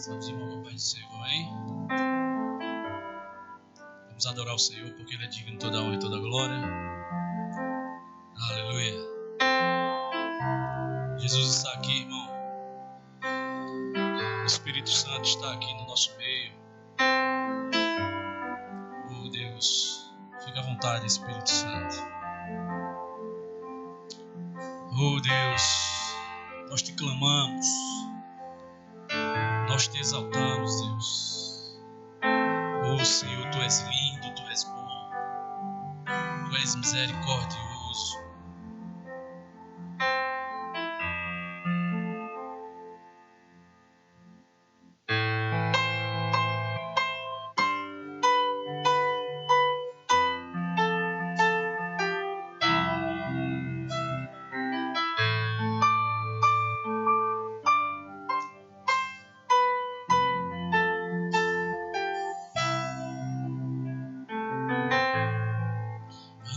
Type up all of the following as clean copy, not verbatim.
Vamos irmão com a paz do Senhor, amém? Vamos adorar o Senhor porque Ele é digno de toda a honra e toda a glória. Aleluia. Jesus está aqui, irmão. O Espírito Santo está aqui no nosso meio. Oh Deus, fica à vontade, Espírito Santo. Oh Deus, nós te clamamos, nós te exaltamos, Deus. Oh Senhor, Tu és lindo, Tu és bom, Tu és misericordioso.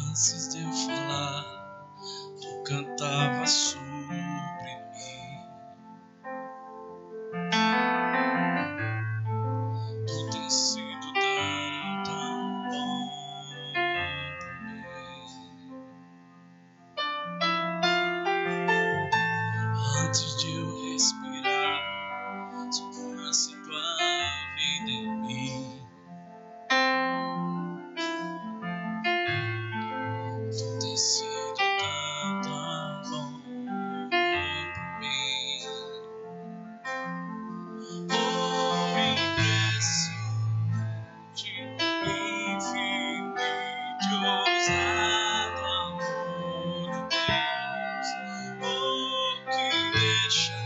Antes de eu falar, Tu cantava sobre mim. Tu tens sido tão bom pra mim. Antes de eu respirar, só nasce Tua vida em mim. Tu tens sido tão bom pra mim. Oh, impressionante, infinito, ousado amor de Deus. Oh, que deixa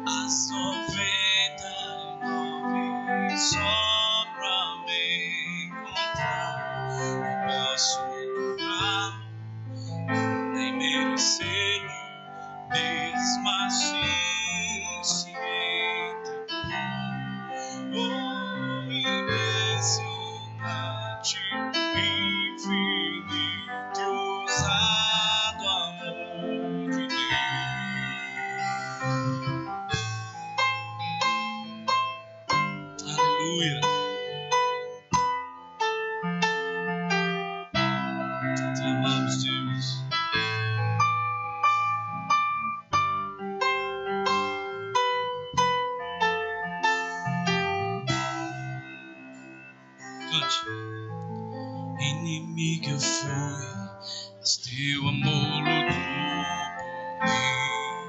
as 99 só pra me encontrar. Não posso encontrá-lo, nem merecê-lo, mesmo assim se entregou. Oh, impressionante, infinito, ousado amor de Deus. Aleluia. Te amamos, Deus. Cante. Inimigo eu fui, mas Teu amor lutou por mim.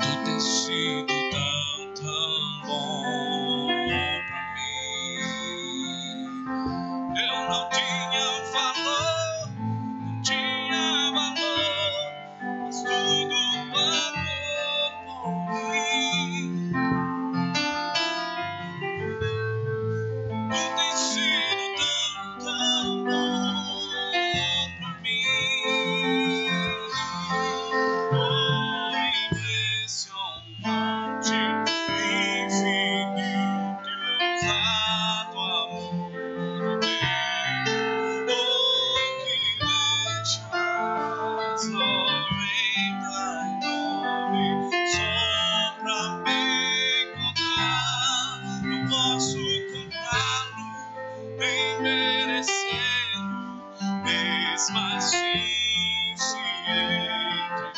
Tu tens sido tão bom pra mim. Eu não tinha valor, não tinha valor, mas tudo pagou por mim. Tu tens sido tão bom pra mim. Oh, impressionante, infinito, ousado amor de Deus. Oh, que deixa as 99 só pra me encontrar. Não posso contá-lo, nem merecê-lo, mesmo assim se entregou.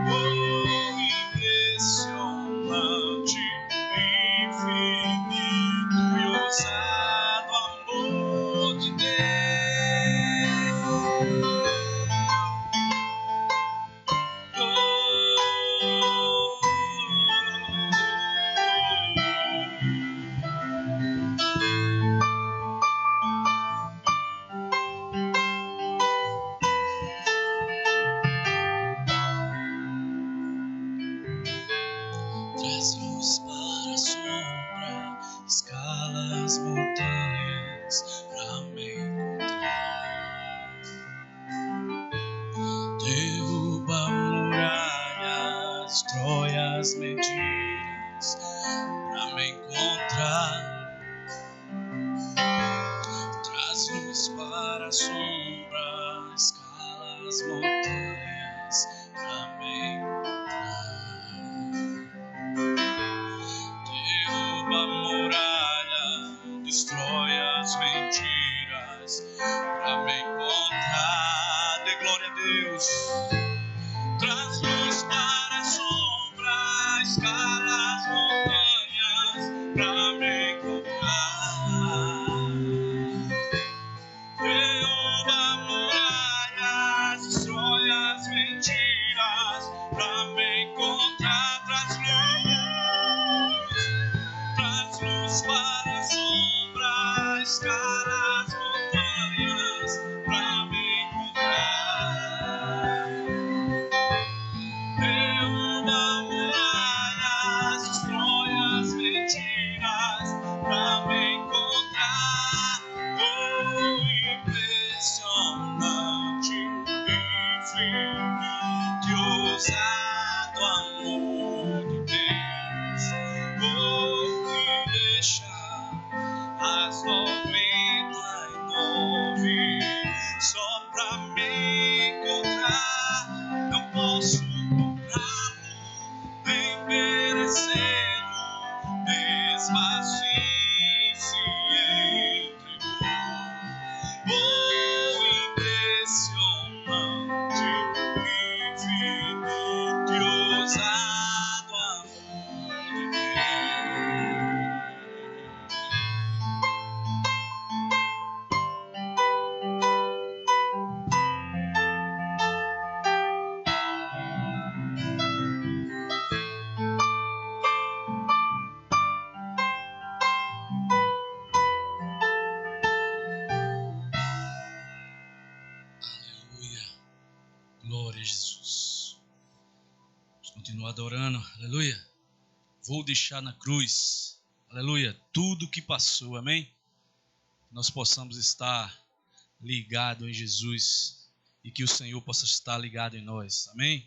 Oh, impressionante, infinito e ousado amor de Traz luz para a sombra, escala as montanhas pra me encontrar. Derruba a muralha, destrói as mentiras pra me encontrar. Traz luz para a sombra, escala as montanhas pra me encontrar. Deus. Traz luz para as sombras, escala as montanhas pra me encontrar. Derruba muralhas, destrói as mentiras pra me encontrar. Traz luz para as sombras, escala as montanhas pra me encontrar. Derruba muralhas, destrói as mentiras pra me encontrar. Oh, impressionante, infinito, ousado amor de Deus. Vou te deixar as 99 só pra me encontrar. Não posso comprá-lo, nem merecê-lo, mesmo assim se entregou. Oh, impressionante, infinito e ousado amor de Deus. Aleluia. Glória a Jesus. Vamos continuar adorando. Aleluia. Vou deixar na cruz. Aleluia. Tudo que passou. Amém? Que nós possamos estar ligados em Jesus e que o Senhor possa estar ligado em nós. Amém?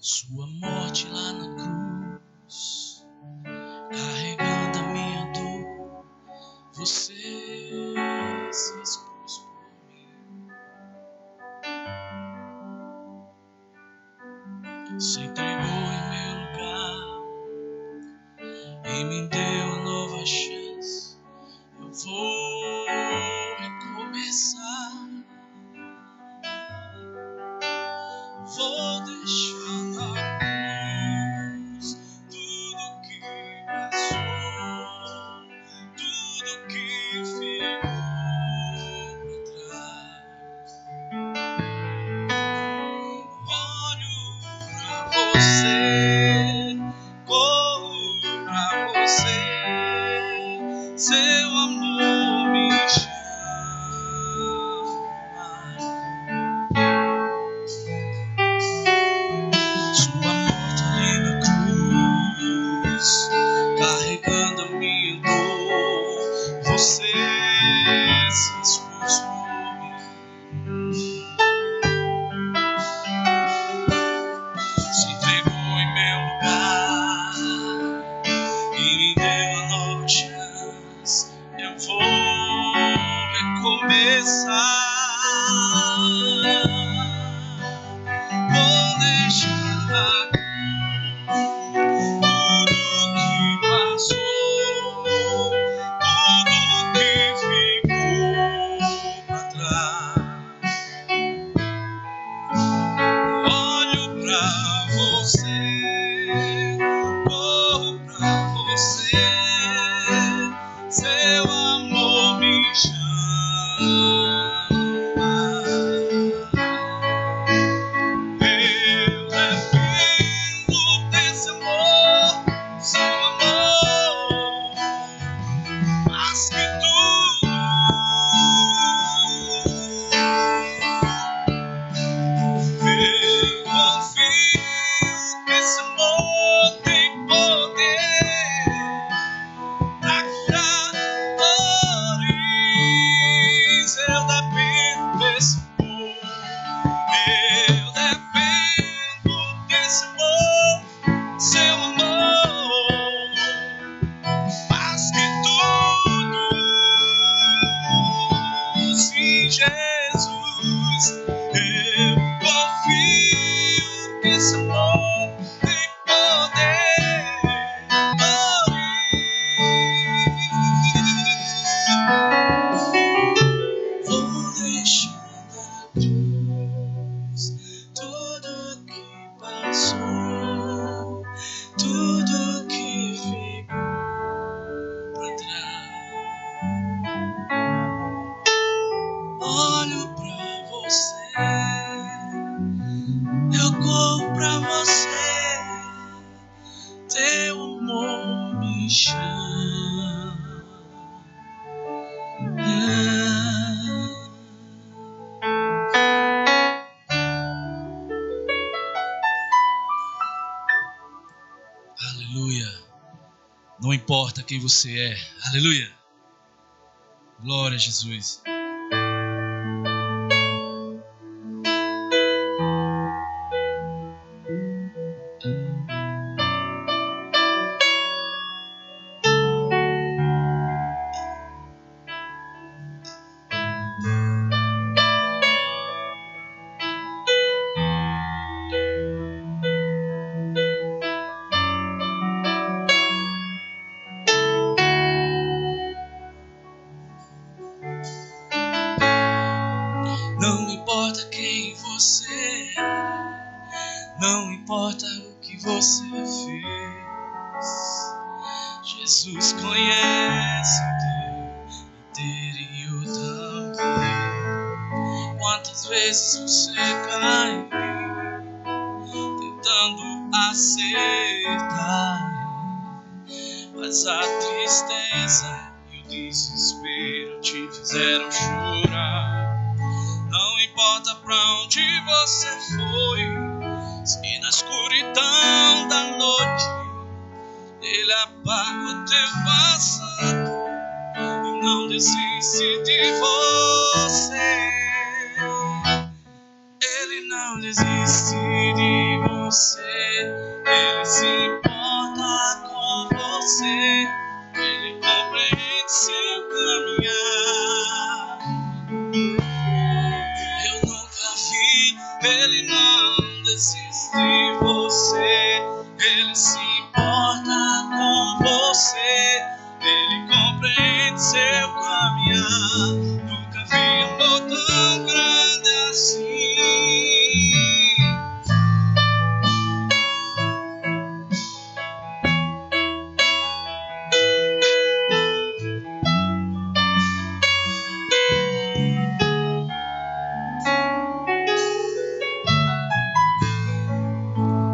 Sua morte lá na cruz, carregando a minha dor, você se expôs por mim. Se entregou em meu lugar e me deu uma nova chance. Eu vou recomeçar. Vou deixar na cruz tudo que passou, tudo que ficou pra trás. Olho pra você, corro pra você, seu amor me chama. Sua morte ali na cruz, carregando a minha dor, você se expôs por mim. Se entregou em meu lugar e me deu uma nova chance. Eu vou recomeçar. Vou deixar na cruz tudo que passou, tudo que ficou pra trás. Olho pra você, corro pra você, seu amor me chama. Jesus. Eu confio que esse amor tem poder. Vou deixar na cruz tudo que passou, tudo que ficou pra trás. Olho pra você, eu corro pra você, teu amor me chama. Aleluia. Não importa quem você é. Aleluia. Glória a Jesus. Não importa quem você é, não importa o que você fez, Jesus conhece o teu inteirinho também. Quantas vezes você cai tentando acertar, mas a tristeza e o desespero te fizeram chorar. Não importa pra onde você foi, se na escuridão da noite Ele apaga o teu passado e não desiste de você. Ele não desiste de você, Ele se importa com você, Ele compreende seu caminhar. Eu nunca vi Ele não desiste de você, Ele se importa com você, Ele compreende seu caminhar. Nunca vi amor tão grande assim.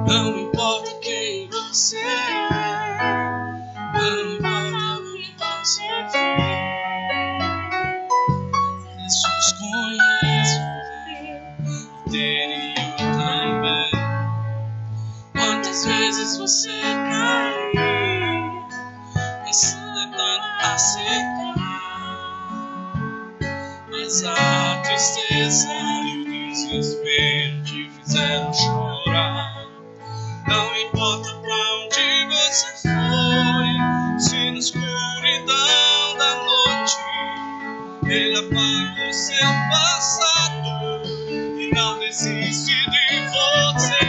Não importa quem você é, não importa o que você fez, Jesus conhece o teu também. Quantas vezes você caiu, tentando acertar, mas a tristeza e o desespero te fizeram chorar. Não importa pra onde você foi, se na escuridão da noite Ele apaga o seu passado e não desiste de você.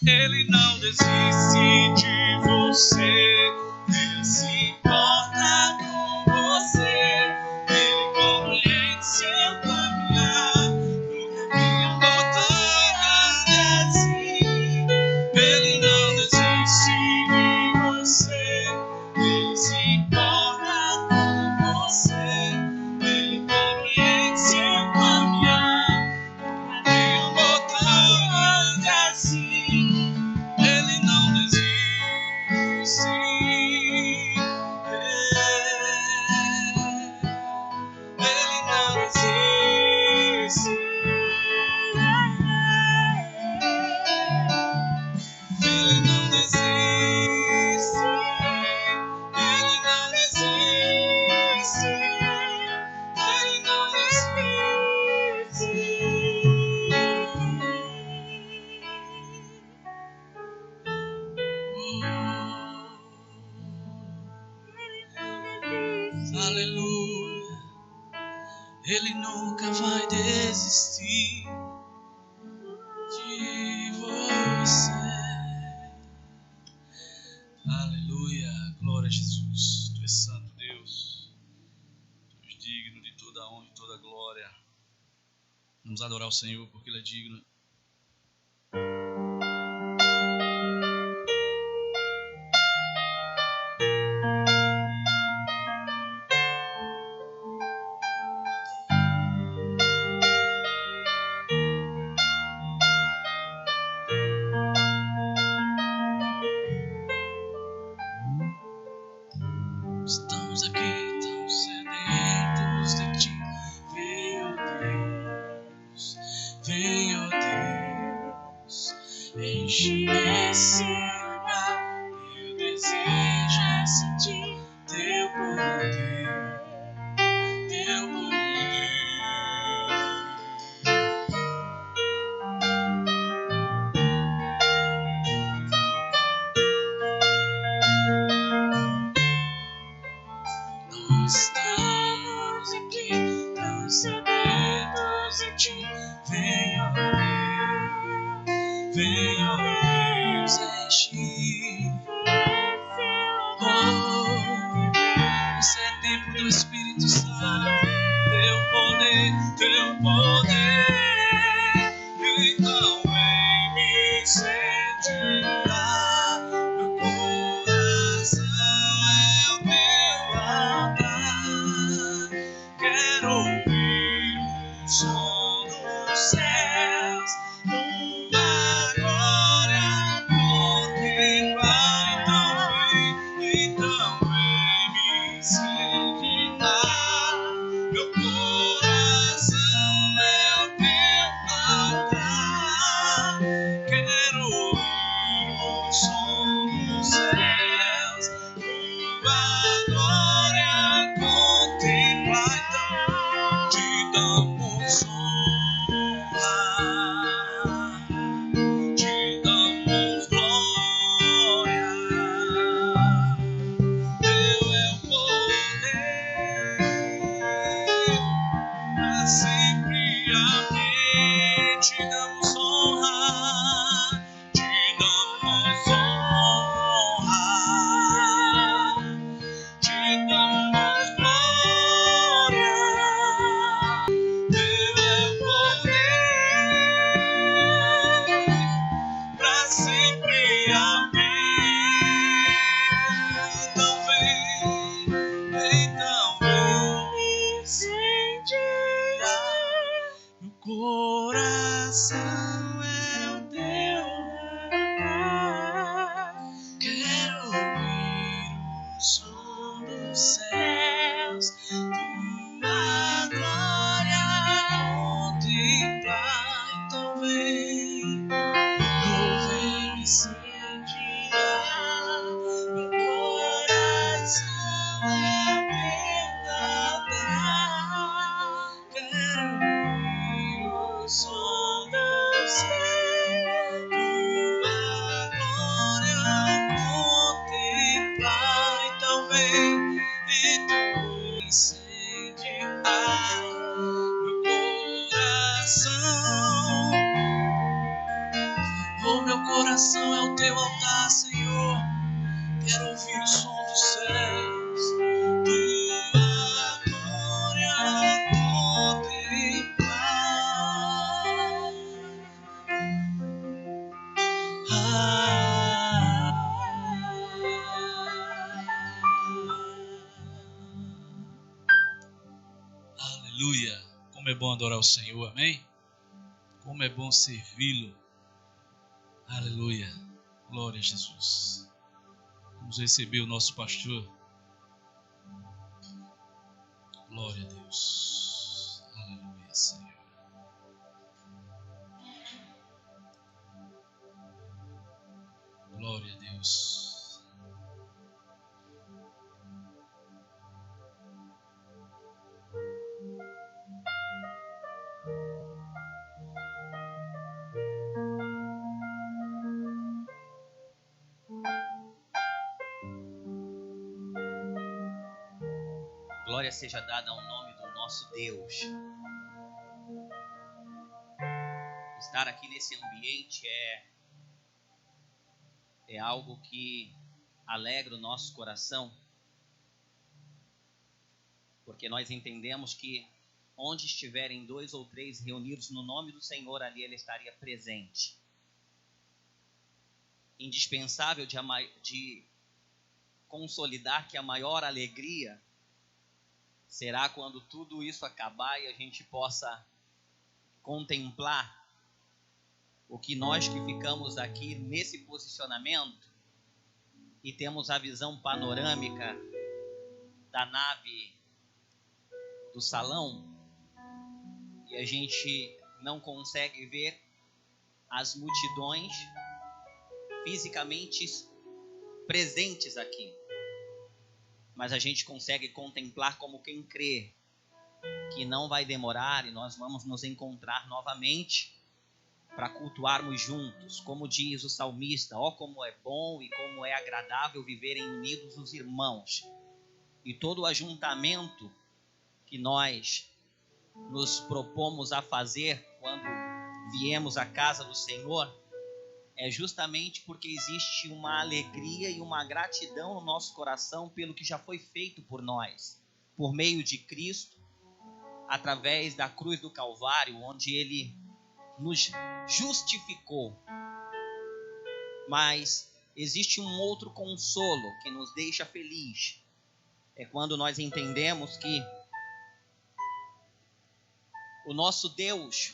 Ele não desiste de você, Ele se importa com você, Ele compreende seu caminhar. Nunca vi amor tão grande assim. Ele não desiste de você, Ele se importa com você, Ele compreende seu caminhar. Nunca vi amor tão grande assim. Ele não desiste, Ele nunca vai desistir de você. Aleluia, glória a Jesus. Tu és santo, Deus. Tu és digno de toda a honra e toda a glória. Vamos adorar o Senhor porque Ele é digno. Estamos aqui tão sedentos de Ti. Vem, ó Deus, vem, ó Deus, enche esse lugar. Meu desejo é sentir Teu poder, Teu poder. Nós estamos aqui tão sedentos de Ti. Vem, ó Deus, vem, ó Deus, enche. Isso é tempo do Espírito Santo. Teu poder, Teu poder. Então vem me incendiar. Meu coração é o Teu altar. Quero ouvir o som dos céus, tua glória contemplar. Então vem me incendiar. Meu coração é o Teu altar. Quero ouvir o som dos céus, tua glória contemplar. Então te damos honra, te damos glória. Teu é o poder, pra sempre amém. Te damos honra, te damos honra, te damos glória. Teu é o poder, pra sempre amém. Então vem me incendiar. Meu coração é o Teu altar. Quero ouvir o som dos céus, tua glória contemplar. Então vem me incendiar. Meu coração é Teu altar. Quero ouvir o som dos céus, tua glória contemplar. Então vem me incendiar. Meu coração, oh, meu coração é o Teu altar, Senhor. Quero ouvir o som dos céus, tua glória contemplar. Aleluia. Como é bom adorar o Senhor, amém? Como é bom servi-lo. Aleluia. Glória a Jesus. Vamos receber o nosso pastor. Glória a Deus. Aleluia, Senhor. Glória a Deus. Glória seja dada ao nome do nosso nosso Deus. Estar aqui nesse ambiente é algo que alegra o nosso coração, porque nós entendemos que onde estiverem 2 ou 3 reunidos no nome do Senhor, ali Ele estaria presente. Indispensável de consolidar que a maior alegria será quando tudo isso acabar e a gente possa contemplar o que nós que ficamos aqui nesse posicionamento e temos a visão panorâmica da nave do salão e a gente não consegue ver as multidões fisicamente presentes aqui, mas a gente consegue contemplar como quem crê que não vai demorar e nós vamos nos encontrar novamente para cultuarmos juntos, como diz o salmista: ó, como é bom e como é agradável viverem unidos os irmãos. E todo o ajuntamento que nós nos propomos a fazer quando viemos à casa do Senhor é justamente porque existe uma alegria e uma gratidão no nosso coração pelo que já foi feito por nós, por meio de Cristo, através da cruz do Calvário, onde Ele nos justificou. Mas existe um outro consolo que nos deixa feliz. É quando nós entendemos que o nosso Deus,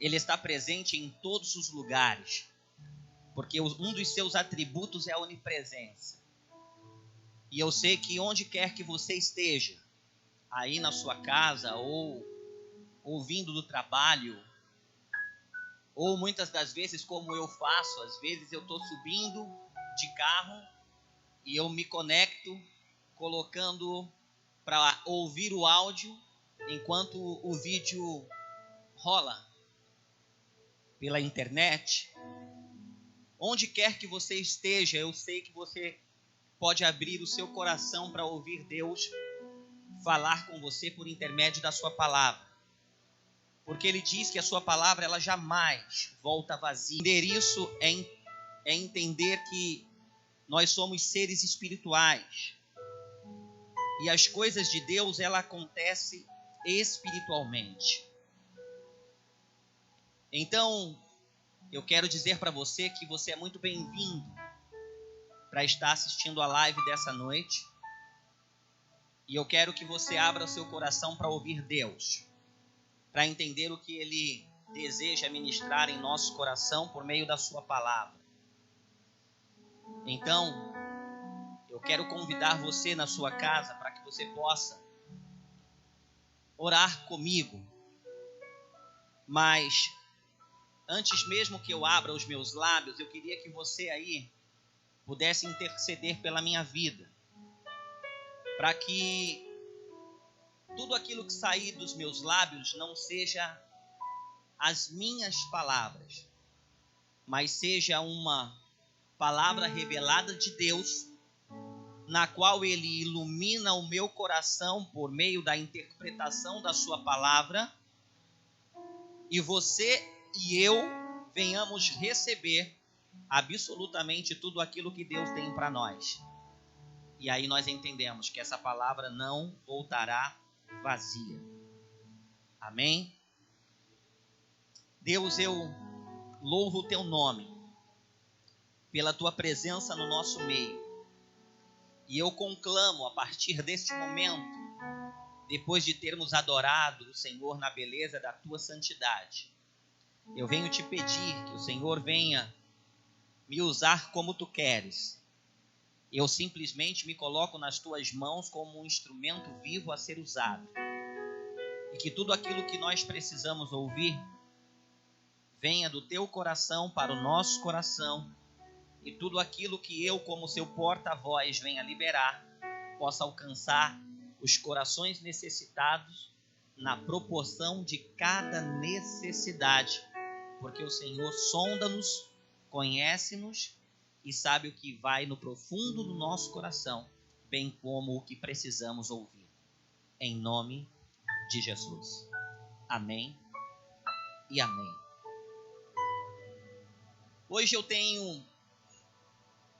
Ele está presente em todos os lugares, porque um dos seus atributos é a onipresença. E eu sei que onde quer que você esteja, aí na sua casa, ou vindo do trabalho, ou muitas das vezes como eu faço, às vezes eu estou subindo de carro e eu me conecto colocando para ouvir o áudio enquanto o vídeo rola pela internet. Onde quer que você esteja, eu sei que você pode abrir o seu coração para ouvir Deus falar com você por intermédio da sua palavra. Porque Ele diz que a sua palavra ela jamais volta vazia. Entender isso é entender que nós somos seres espirituais. E as coisas de Deus, ela acontecem espiritualmente. Então, eu quero dizer para você que você é muito bem-vindo para estar assistindo a live dessa noite. E eu quero que você abra o seu coração para ouvir Deus, para entender o que Ele deseja ministrar em nosso coração por meio da sua palavra. Então, eu quero convidar você na sua casa para que você possa orar comigo. Mas antes mesmo que eu abra os meus lábios, eu queria que você aí pudesse interceder pela minha vida, para que tudo aquilo que sair dos meus lábios não seja as minhas palavras, mas seja uma palavra revelada de Deus, na qual Ele ilumina o meu coração por meio da interpretação da sua palavra, e você e eu venhamos receber absolutamente tudo aquilo que Deus tem para nós. E aí nós entendemos que essa palavra não voltará vazia. Amém? Deus, eu louvo o teu nome pela tua presença no nosso meio. E eu conclamo a partir deste momento, depois de termos adorado o Senhor na beleza da tua santidade, eu venho te pedir que o Senhor venha me usar como tu queres. Eu simplesmente me coloco nas tuas mãos como um instrumento vivo a ser usado. E que tudo aquilo que nós precisamos ouvir venha do teu coração para o nosso coração. E tudo aquilo que eu, como seu porta-voz, venha liberar, possa alcançar os corações necessitados na proporção de cada necessidade. Porque o Senhor sonda-nos, conhece-nos e sabe o que vai no profundo do nosso coração, bem como o que precisamos ouvir. Em nome de Jesus. Amém e amém. Hoje eu tenho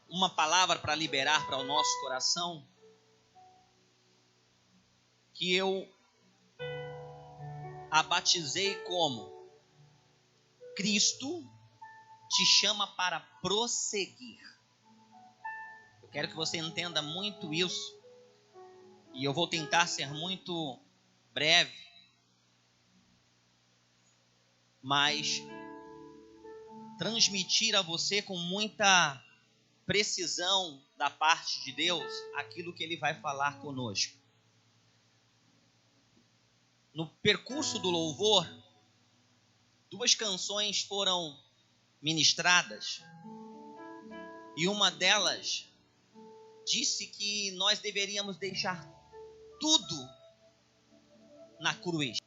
uma palavra para liberar para o nosso coração, que eu a batizei como: Cristo te chama para prosseguir. Eu quero que você entenda muito isso, e eu vou tentar ser muito breve, mas transmitir a você com muita precisão da parte de Deus aquilo que Ele vai falar conosco. No percurso do louvor, 2 canções foram ministradas, e uma delas disse que nós deveríamos deixar tudo na cruz,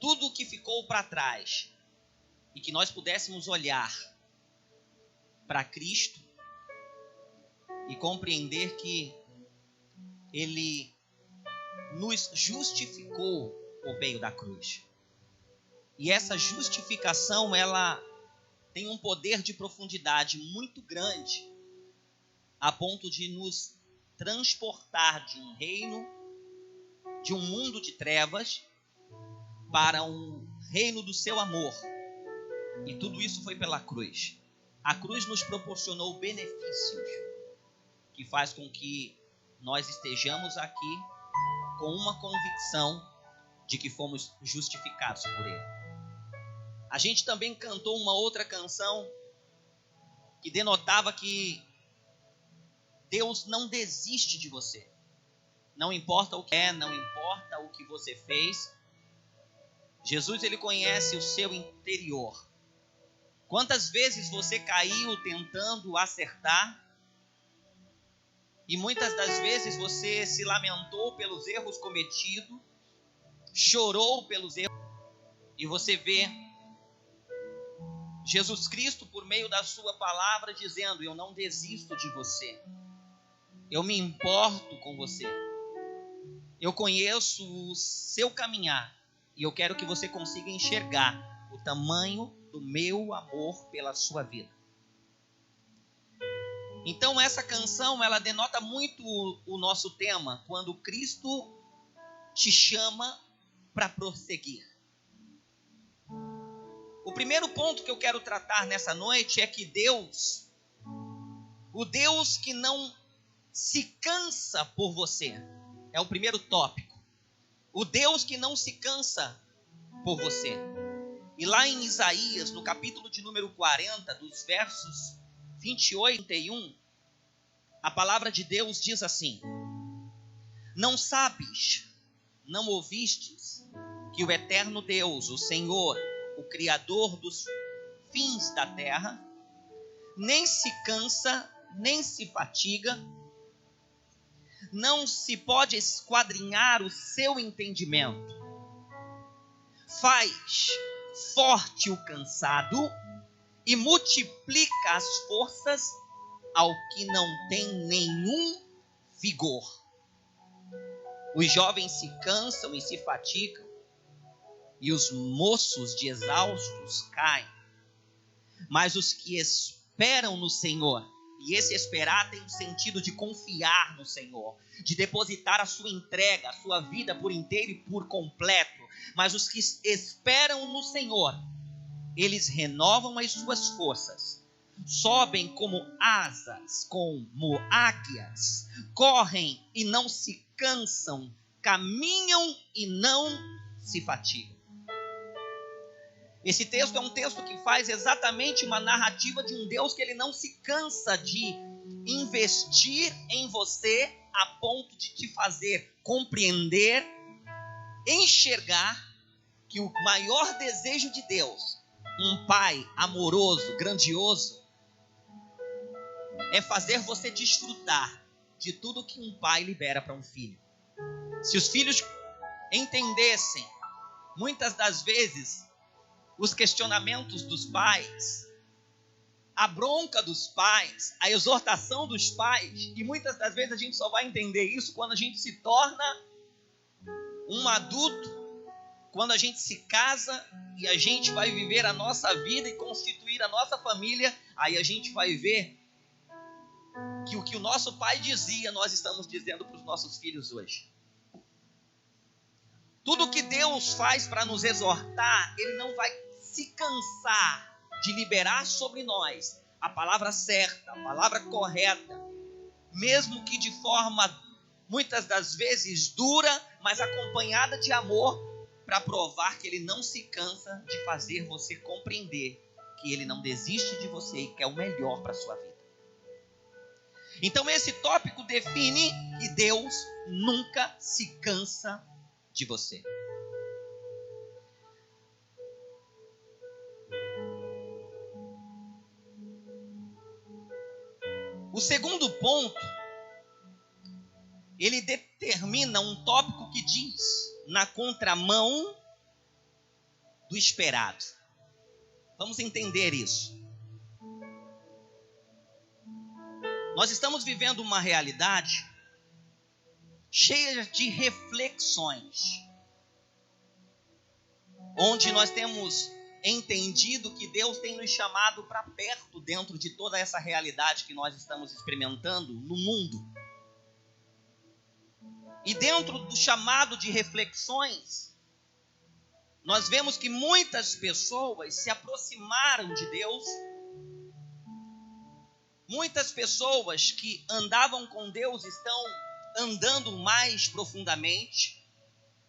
tudo que ficou para trás, e que nós pudéssemos olhar para Cristo e compreender que Ele nos justificou por meio da cruz. E essa justificação, ela tem um poder de profundidade muito grande, a ponto de nos transportar de um reino, de um mundo de trevas, para um reino do seu amor. E tudo isso foi pela cruz. A cruz nos proporcionou benefícios que faz com que nós estejamos aqui com uma convicção de que fomos justificados por Ele. A gente também cantou uma outra canção que denotava que Deus não desiste de você. Não importa o que é, não importa o que você fez. Jesus, Ele conhece o seu interior. Quantas vezes você caiu tentando acertar? E muitas das vezes você se lamentou pelos erros cometidos, chorou pelos erros. E você vê Jesus Cristo, por meio da sua palavra, dizendo: eu não desisto de você. Eu me importo com você. Eu conheço o seu caminhar. E eu quero que você consiga enxergar o tamanho do meu amor pela sua vida. Então essa canção, ela denota muito o nosso tema, quando Cristo te chama para prosseguir. O primeiro ponto que eu quero tratar nessa noite é que Deus, o Deus que não se cansa por você, é o primeiro tópico. O Deus que não se cansa por você. E lá em Isaías, no capítulo de número 40, dos versos 28 e 31, a palavra de Deus diz assim: não sabes, não ouvistes, que o eterno Deus, o Senhor, o Criador dos fins da terra, nem se cansa, nem se fatiga, não se pode esquadrinhar o seu entendimento. Faz forte o cansado e multiplica as forças ao que não tem nenhum vigor. Os jovens se cansam e se fatigam, e os moços de exaustos caem. Mas os que esperam no Senhor, e esse esperar tem o sentido de confiar no Senhor, de depositar a sua entrega, a sua vida por inteiro e por completo. Mas os que esperam no Senhor, eles renovam as suas forças, sobem como asas, como águias, correm e não se cansam, caminham e não se fatigam. Esse texto é um texto que faz exatamente uma narrativa de um Deus que Ele não se cansa de investir em você a ponto de te fazer compreender, enxergar que o maior desejo de Deus, um Pai amoroso, grandioso, é fazer você desfrutar de tudo que um pai libera para um filho. Se os filhos entendessem, muitas das vezes, os questionamentos dos pais, a bronca dos pais, a exortação dos pais, e muitas das vezes a gente só vai entender isso quando a gente se torna um adulto quando a gente se casa e a gente vai viver a nossa vida e constituir a nossa família, aí a gente vai ver que o que o nosso pai dizia, nós estamos dizendo para os nossos filhos hoje. Tudo que Deus faz para nos exortar, Ele não vai se cansar de liberar sobre nós a palavra certa, a palavra correta, mesmo que de forma, muitas das vezes, dura, mas acompanhada de amor, para provar que Ele não se cansa de fazer você compreender que Ele não desiste de você e quer o melhor para a sua vida. Então esse tópico define que Deus nunca se cansa de você. O segundo ponto, ele determina um tópico que diz na contramão do esperado. Vamos entender isso. Nós estamos vivendo uma realidade cheia de reflexões, onde nós temos entendido que Deus tem nos chamado para perto dentro de toda essa realidade que nós estamos experimentando no mundo. E dentro do chamado de reflexões, nós vemos que muitas pessoas se aproximaram de Deus. Muitas pessoas que andavam com Deus estão andando mais profundamente,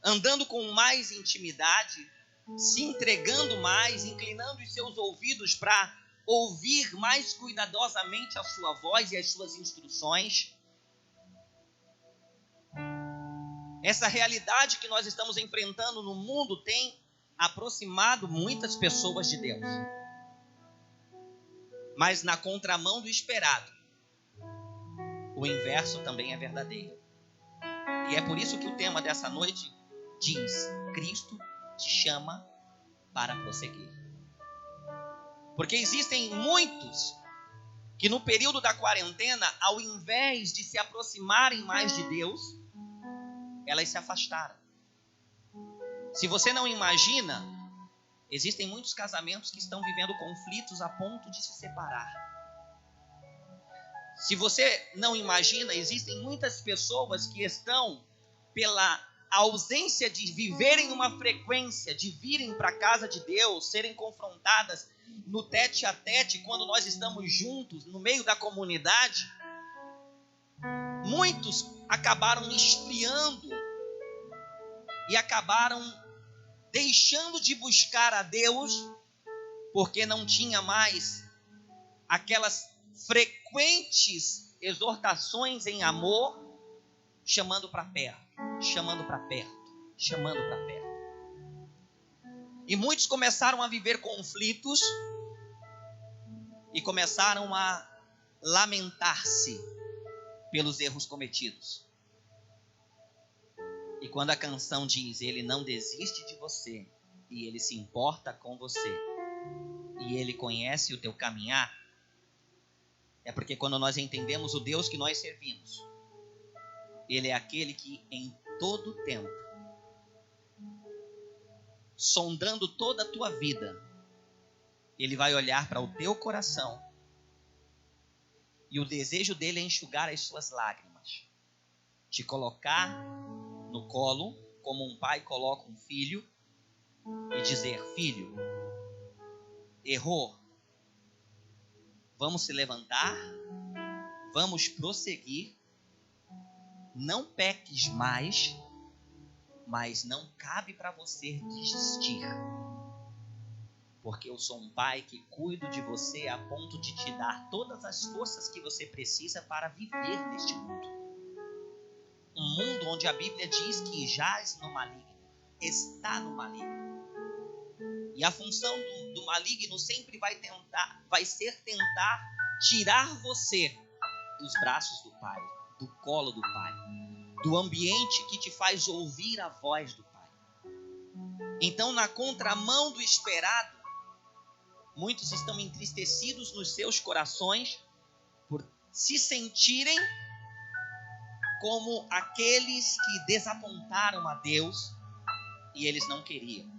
andando com mais intimidade, se entregando mais, inclinando os seus ouvidos para ouvir mais cuidadosamente a sua voz e as suas instruções. Essa realidade que nós estamos enfrentando no mundo tem aproximado muitas pessoas de Deus. Mas na contramão do esperado, o inverso também é verdadeiro. E é por isso que o tema dessa noite diz: Cristo te chama para prosseguir. Porque existem muitos que no período da quarentena, ao invés de se aproximarem mais de Deus, elas se afastaram. Se você não imagina, existem muitos casamentos que estão vivendo conflitos a ponto de se separar. Se você não imagina, existem muitas pessoas que estão, pela ausência de viverem uma frequência, de virem para a casa de Deus, serem confrontadas no tete a tete, quando nós estamos juntos, no meio da comunidade, muitos acabaram esfriando e acabaram deixando de buscar a Deus, porque não tinha mais aquelas frequentes exortações em amor, chamando para perto, chamando para perto, chamando para perto. E muitos começaram a viver conflitos e começaram a lamentar-se pelos erros cometidos. E quando a canção diz: Ele não desiste de você, e Ele se importa com você, e Ele conhece o teu caminhar, é porque quando nós entendemos o Deus que nós servimos, Ele é aquele que em todo tempo, sondando toda a tua vida, Ele vai olhar para o teu coração, e o desejo dele é enxugar as suas lágrimas, te colocar no colo, como um pai coloca um filho, e dizer: filho, errou, vamos se levantar, vamos prosseguir, não peques mais, mas não cabe para você desistir, porque eu sou um pai que cuido de você a ponto de te dar todas as forças que você precisa para viver neste mundo. Um mundo onde a Bíblia diz que jaz no maligno, está no maligno. E a função do maligno sempre vai ser tentar tirar você dos braços do Pai, do colo do Pai, do ambiente que te faz ouvir a voz do Pai. Então, na contramão do esperado, muitos estão entristecidos nos seus corações por se sentirem como aqueles que desapontaram a Deus, e eles não queriam.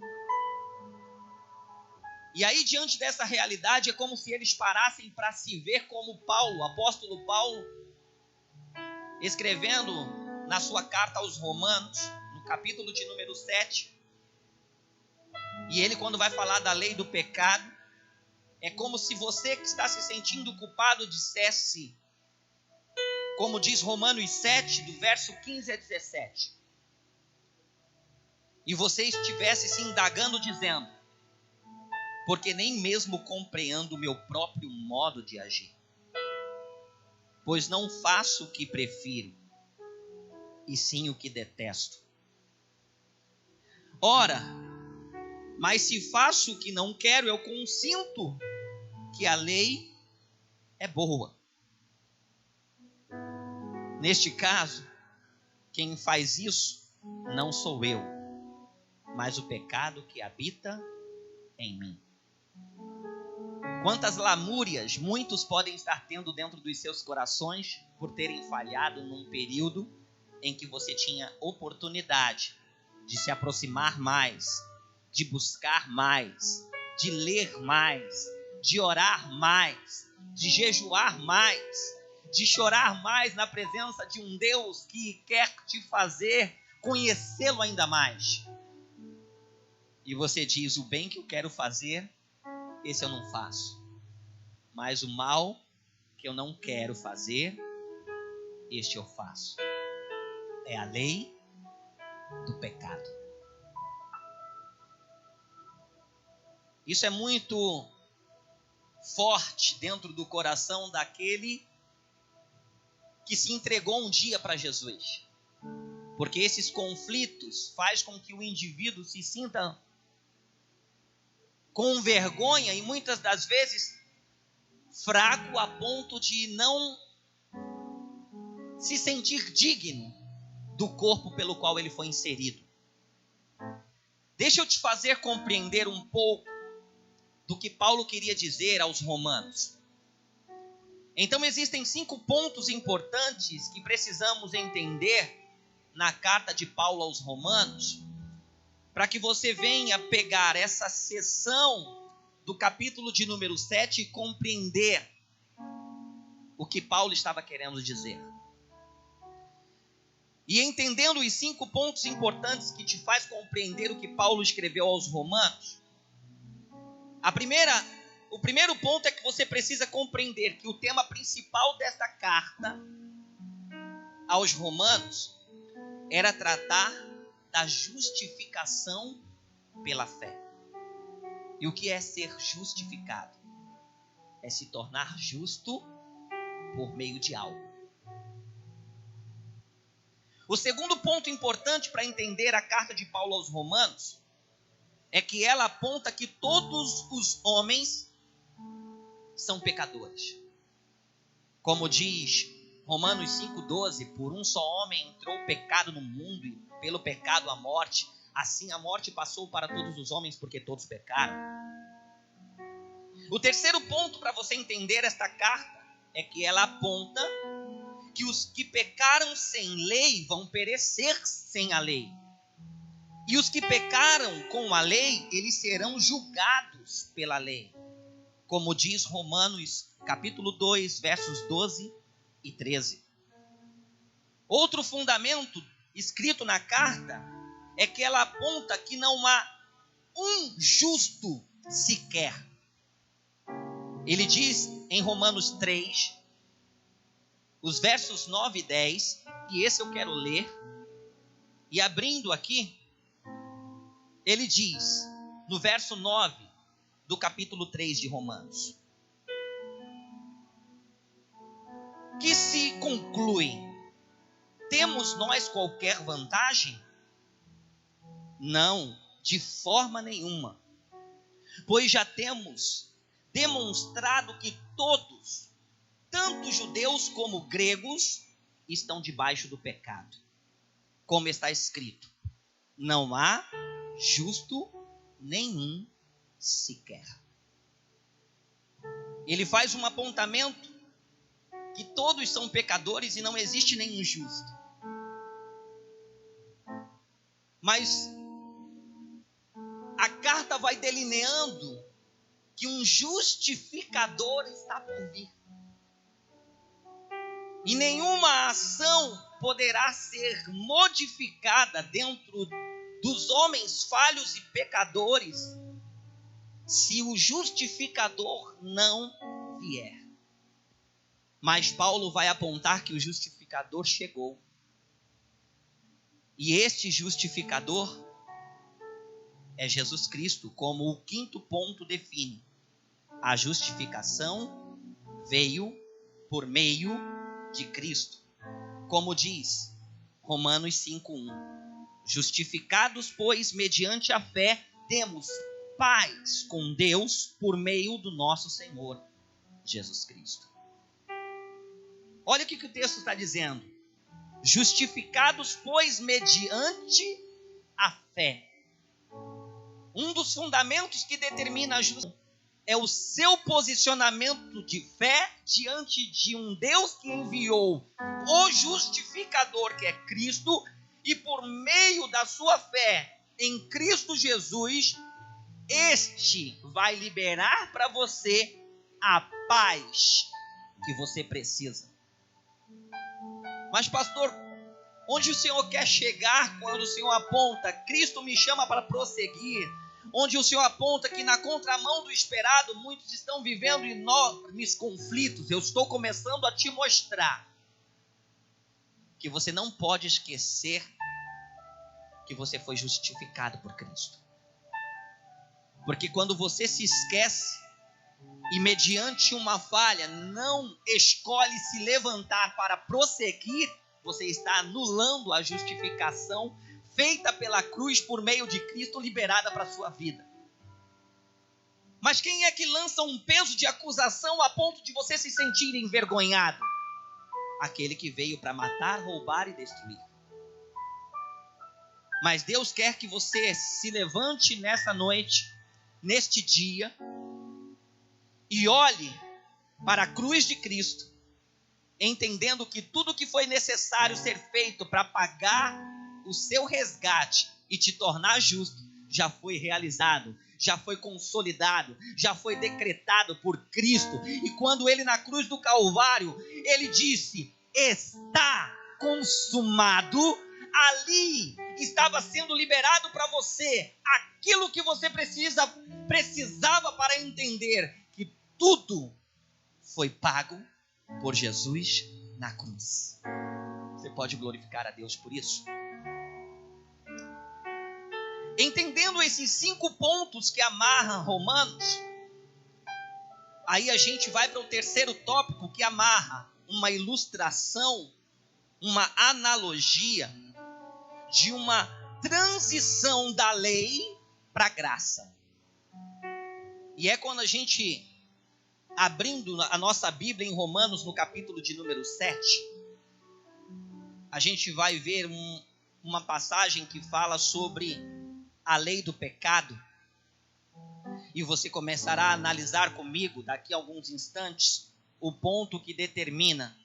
E aí, diante dessa realidade, é como se eles parassem para se ver como Paulo, o apóstolo Paulo, escrevendo na sua carta aos Romanos, no capítulo de número 7, e ele, quando vai falar da lei do pecado, é como se você que está se sentindo culpado dissesse, como diz Romanos 7, do verso 15 a 17, e você estivesse se indagando dizendo: porque nem mesmo compreendo o meu próprio modo de agir, pois não faço o que prefiro, e sim o que detesto. Ora, mas se faço o que não quero, eu consinto que a lei é boa. Neste caso, quem faz isso não sou eu, mas o pecado que habita em mim. Quantas lamúrias muitos podem estar tendo dentro dos seus corações por terem falhado num período em que você tinha oportunidade de se aproximar mais, de buscar mais, de ler mais, de orar mais, de jejuar mais, de chorar mais na presença de um Deus que quer te fazer conhecê-lo ainda mais. E você diz: o bem que eu quero fazer, esse eu não faço. Mas o mal que eu não quero fazer, este eu faço. É a lei do pecado. Isso é muito forte dentro do coração daquele que se entregou um dia para Jesus. Porque esses conflitos fazem com que o indivíduo se sinta com vergonha e muitas das vezes fraco a ponto de não se sentir digno do corpo pelo qual ele foi inserido. Deixa eu te fazer compreender um pouco do que Paulo queria dizer aos romanos. Então existem 5 pontos importantes que precisamos entender na carta de Paulo aos Romanos, para que você venha pegar essa seção do capítulo de número 7 e compreender o que Paulo estava querendo dizer. E entendendo os 5 pontos importantes que te faz compreender o que Paulo escreveu aos Romanos, o primeiro ponto é que você precisa compreender que o tema principal desta carta aos Romanos era tratar da justificação pela fé. E o que é ser justificado? É se tornar justo por meio de algo. O segundo ponto importante para entender a carta de Paulo aos Romanos é que ela aponta que todos os homens são pecadores. Como diz Romanos 5,12, por um só homem entrou o pecado no mundo e pelo pecado a morte. Assim a morte passou para todos os homens porque todos pecaram. O terceiro ponto para você entender esta carta é que ela aponta que os que pecaram sem lei vão perecer sem a lei. E os que pecaram com a lei, eles serão julgados pela lei. Como diz Romanos capítulo 2, versos 12 e 13. Outro fundamento escrito na carta é que ela aponta que não há um justo sequer. Ele diz em Romanos 3, os versos 9 e 10, e esse eu quero ler, e abrindo aqui, ele diz, no verso 9 do capítulo 3 de Romanos: que se conclui, temos nós qualquer vantagem? Não, de forma nenhuma, pois já temos demonstrado que todos, tanto judeus como gregos, estão debaixo do pecado. Como está escrito, não há justo nenhum sequer. Ele faz um apontamento que todos são pecadores e não existe nenhum justo. Mas a carta vai delineando que um justificador está por vir. E nenhuma ação poderá ser modificada dentro dos homens falhos e pecadores se o justificador não vier. Mas Paulo vai apontar que o justificador chegou. E este justificador é Jesus Cristo, como o quinto ponto define. A justificação veio por meio de Cristo. Como diz Romanos 5:1. Justificados, pois, mediante a fé, temos paz com Deus por meio do nosso Senhor Jesus Cristo. Olha o que o texto está dizendo. Justificados, pois, mediante a fé. Um dos fundamentos que determina a justiça é o seu posicionamento de fé diante de um Deus que enviou o justificador, que é Cristo, e por meio da sua fé em Cristo Jesus, este vai liberar para você a paz que você precisa. Mas, pastor, onde o Senhor quer chegar quando o Senhor aponta, Cristo me chama para prosseguir? Onde o Senhor aponta que na contramão do esperado, muitos estão vivendo enormes conflitos. Eu estou começando a te mostrar que você não pode esquecer que você foi justificado por Cristo. Porque quando você se esquece e mediante uma falha não escolhe se levantar para prosseguir, você está anulando a justificação feita pela cruz por meio de Cristo, liberada para a sua vida. Mas quem é que lança um peso de acusação a ponto de você se sentir envergonhado? Aquele que veio para matar, roubar e destruir. Mas Deus quer que você se levante nessa noite, neste dia, e olhe para a cruz de Cristo, entendendo que tudo que foi necessário ser feito para pagar o seu resgate e te tornar justo, já foi realizado, já foi consolidado, já foi decretado por Cristo. E quando ele na cruz do Calvário, ele disse, está consumado, ali estava sendo liberado para você aquilo que você precisava para entender que tudo foi pago por Jesus na cruz. Você pode glorificar a Deus por isso? Entendendo esses 5 pontos que amarram Romanos, aí a gente vai para o terceiro tópico que amarra uma ilustração, uma analogia de uma transição da lei para a graça. E é quando a gente, abrindo a nossa Bíblia em Romanos, no capítulo de número 7, a gente vai ver uma passagem que fala sobre a lei do pecado. E você começará a analisar comigo, daqui a alguns instantes, o ponto que determina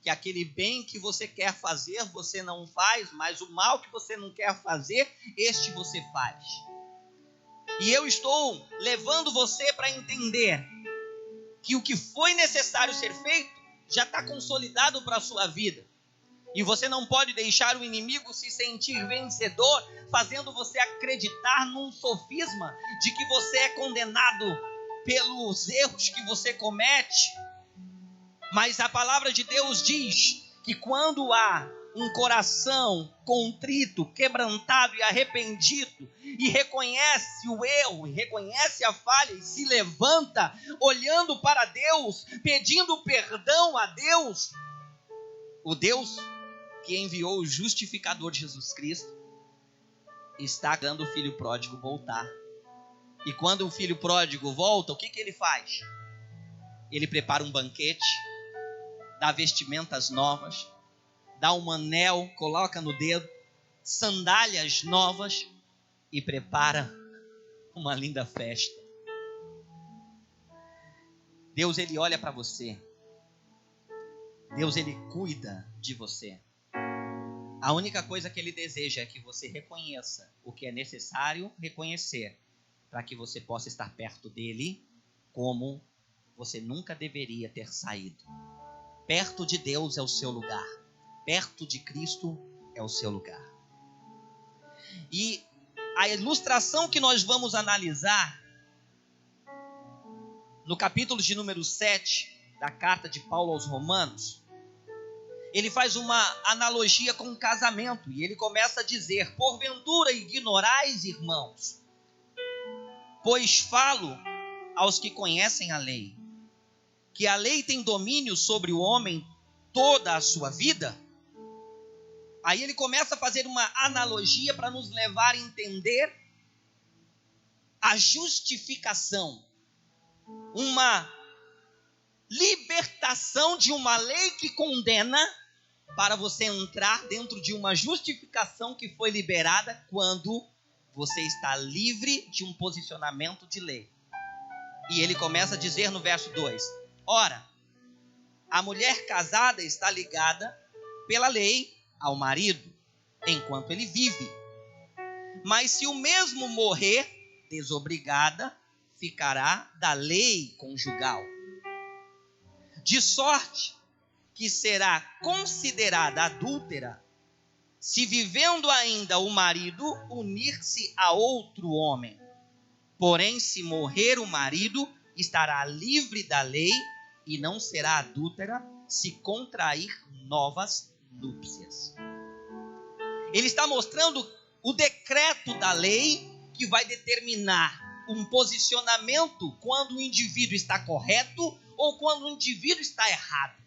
que aquele bem que você quer fazer, você não faz, mas o mal que você não quer fazer, este você faz. E eu estou levando você para entender que o que foi necessário ser feito já está consolidado para a sua vida. E você não pode deixar o inimigo se sentir vencedor, fazendo você acreditar num sofisma de que você é condenado pelos erros que você comete. Mas a palavra de Deus diz que quando há um coração contrito, quebrantado e arrependido, e reconhece o erro, e reconhece a falha, e se levanta, olhando para Deus, pedindo perdão a Deus, o Deus que enviou o justificador Jesus Cristo, está dando o filho pródigo voltar. E quando o filho pródigo volta, o que ele faz? Ele prepara um banquete, dá vestimentas novas, dá um anel, coloca no dedo, sandálias novas e prepara uma linda festa. Deus, ele olha para você. Deus, ele cuida de você. A única coisa que ele deseja é que você reconheça o que é necessário reconhecer para que você possa estar perto dele como você nunca deveria ter saído. Perto de Deus é o seu lugar. Perto de Cristo é o seu lugar. E a ilustração que nós vamos analisar no capítulo de número 7 da carta de Paulo aos Romanos, ele faz uma analogia com um casamento, e ele começa a dizer: porventura ignorais, irmãos, pois falo aos que conhecem a lei, que a lei tem domínio sobre o homem toda a sua vida? Aí ele começa a fazer uma analogia para nos levar a entender a justificação, uma libertação de uma lei que condena, para você entrar dentro de uma justificação que foi liberada quando você está livre de um posicionamento de lei. E ele começa a dizer no verso 2: ora, a mulher casada está ligada pela lei ao marido, enquanto ele vive. Mas se o mesmo morrer, desobrigada ficará da lei conjugal, de sorte que será considerada adúltera se, vivendo ainda o marido, unir-se a outro homem. Porém, se morrer o marido, estará livre da lei e não será adúltera se contrair novas núpcias. Ele está mostrando o decreto da lei que vai determinar um posicionamento quando o indivíduo está correto ou quando o indivíduo está errado.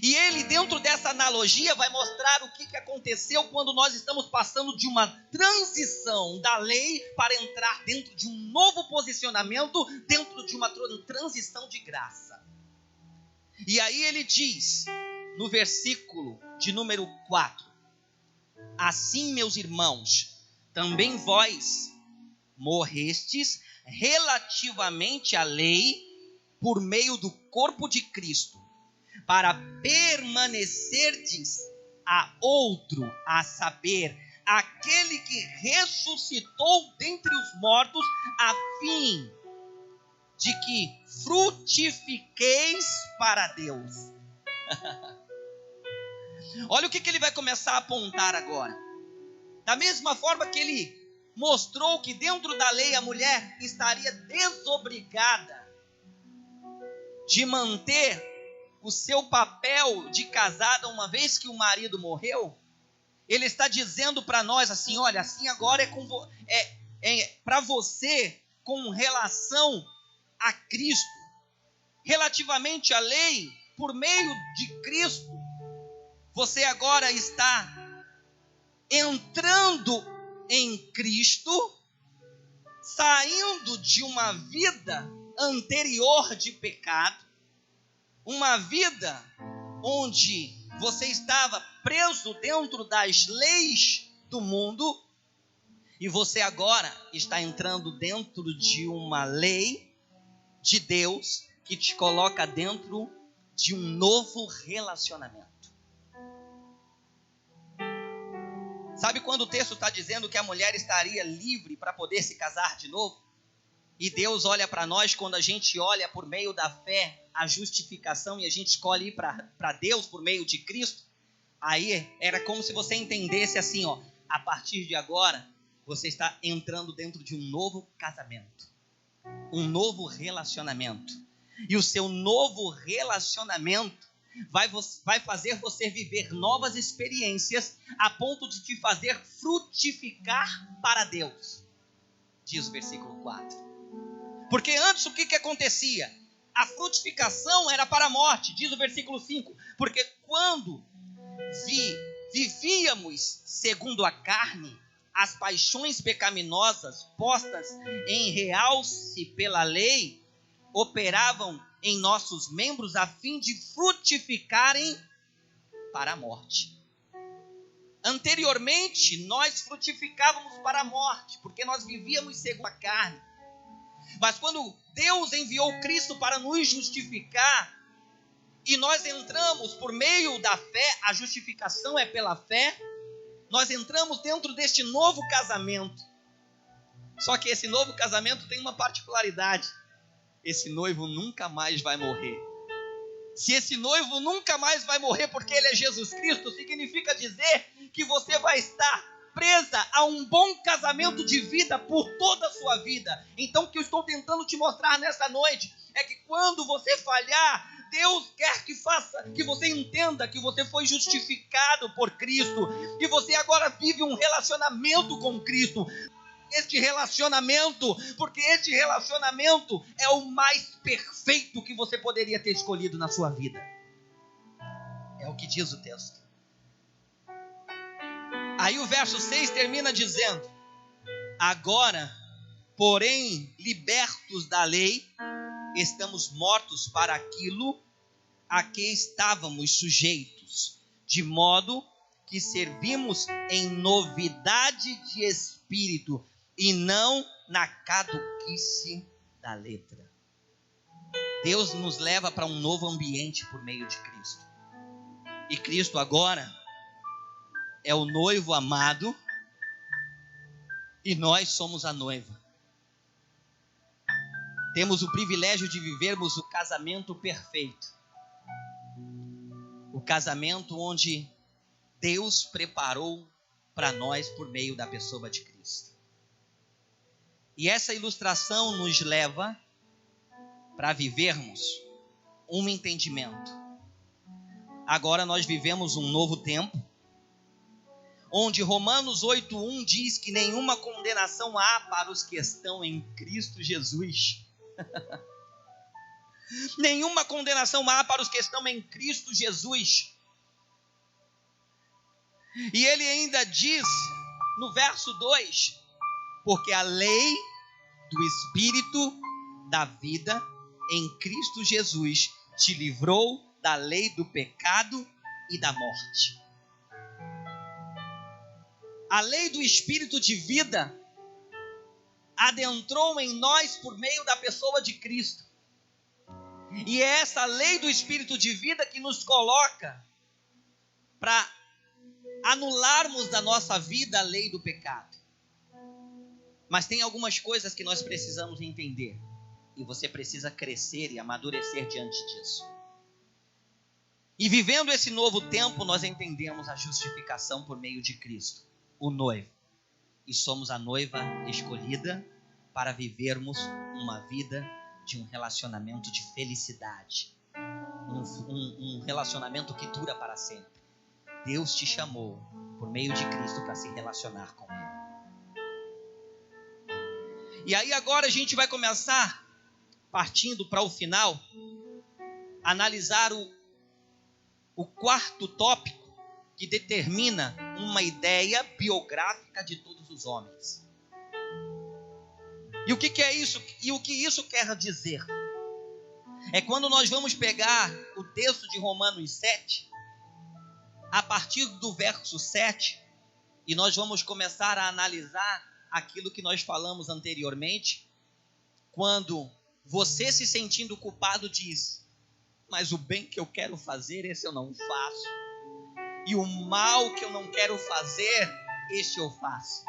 E ele, dentro dessa analogia, vai mostrar o que aconteceu quando nós estamos passando de uma transição da lei para entrar dentro de um novo posicionamento, dentro de uma transição de graça. E aí ele diz, no versículo de número 4, assim, meus irmãos, também vós morrestes relativamente à lei por meio do corpo de Cristo, para permanecerdes a outro, a saber, aquele que ressuscitou dentre os mortos, a fim de que frutifiqueis para Deus. Olha o que ele vai começar a apontar agora. Da mesma forma que ele mostrou que dentro da lei a mulher estaria desobrigada de manter o seu papel de casada uma vez que o marido morreu, ele está dizendo para nós assim: olha, assim agora é para você com relação a Cristo, relativamente à lei, por meio de Cristo, você agora está entrando em Cristo, saindo de uma vida anterior de pecado, uma vida onde você estava preso dentro das leis do mundo, e você agora está entrando dentro de uma lei de Deus que te coloca dentro de um novo relacionamento. Sabe quando o texto está dizendo que a mulher estaria livre para poder se casar de novo? E Deus olha para nós quando a gente olha por meio da fé a justificação e a gente escolhe ir para Deus por meio de Cristo. Aí era como se você entendesse assim, ó, a partir de agora você está entrando dentro de um novo casamento, um novo relacionamento. E o seu novo relacionamento vai fazer você viver novas experiências a ponto de te fazer frutificar para Deus, diz o versículo 4. Porque antes o que acontecia? A frutificação era para a morte, diz o versículo 5. Porque quando vivíamos segundo a carne, as paixões pecaminosas postas em realce pela lei operavam em nossos membros a fim de frutificarem para a morte. Anteriormente, nós frutificávamos para a morte, porque nós vivíamos segundo a carne. Mas quando Deus enviou Cristo para nos justificar, e nós entramos por meio da fé, a justificação é pela fé, nós entramos dentro deste novo casamento. Só que esse novo casamento tem uma particularidade: esse noivo nunca mais vai morrer. Se esse noivo nunca mais vai morrer porque ele é Jesus Cristo, significa dizer que você vai estar presa a um bom casamento de vida por toda a sua vida. Então o que eu estou tentando te mostrar nessa noite é que quando você falhar, Deus quer que você entenda que você foi justificado por Cristo, que você agora vive um relacionamento com Cristo. Porque este relacionamento é o mais perfeito que você poderia ter escolhido na sua vida. É o que diz o texto. Aí o verso 6 termina dizendo: agora, porém, libertos da lei, estamos mortos para aquilo a que estávamos sujeitos, de modo que servimos em novidade de espírito e não na caduquice da letra. Deus nos leva para um novo ambiente por meio de Cristo. E Cristo agora é o noivo amado e nós somos a noiva. Temos o privilégio de vivermos o casamento perfeito. O casamento onde Deus preparou para nós por meio da pessoa de Cristo. E essa ilustração nos leva para vivermos um entendimento. Agora nós vivemos um novo tempo, onde Romanos 8:1 diz que nenhuma condenação há para os que estão em Cristo Jesus. Nenhuma condenação há para os que estão em Cristo Jesus. E ele ainda diz no verso 2: porque a lei do Espírito da vida em Cristo Jesus te livrou da lei do pecado e da morte. A lei do Espírito de vida adentrou em nós por meio da pessoa de Cristo. E é essa lei do Espírito de vida que nos coloca para anularmos da nossa vida a lei do pecado. Mas tem algumas coisas que nós precisamos entender. E você precisa crescer e amadurecer diante disso. E vivendo esse novo tempo, nós entendemos a justificação por meio de Cristo, o noivo. E somos a noiva escolhida para vivermos uma vida de um relacionamento de felicidade. Um relacionamento que dura para sempre. Deus te chamou por meio de Cristo para se relacionar com Ele. E aí agora a gente vai começar, partindo para o final, analisar o quarto tópico que determina uma ideia biográfica de todos os homens. E o que é isso? E o que isso quer dizer? É quando nós vamos pegar o texto de Romanos 7, a partir do verso 7, e nós vamos começar a analisar aquilo que nós falamos anteriormente, quando você se sentindo culpado diz: mas o bem que eu quero fazer, esse eu não faço, e o mal que eu não quero fazer, esse eu faço.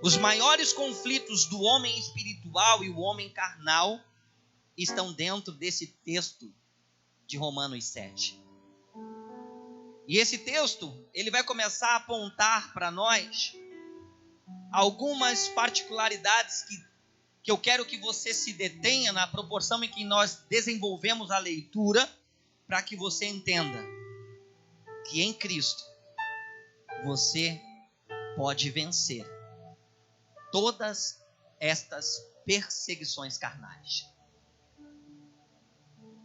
Os maiores conflitos do homem espiritual e o homem carnal estão dentro desse texto de Romanos 7. E esse texto, ele vai começar a apontar para nós algumas particularidades que eu quero que você se detenha na proporção em que nós desenvolvemos a leitura, para que você entenda que em Cristo você pode vencer todas estas perseguições carnais.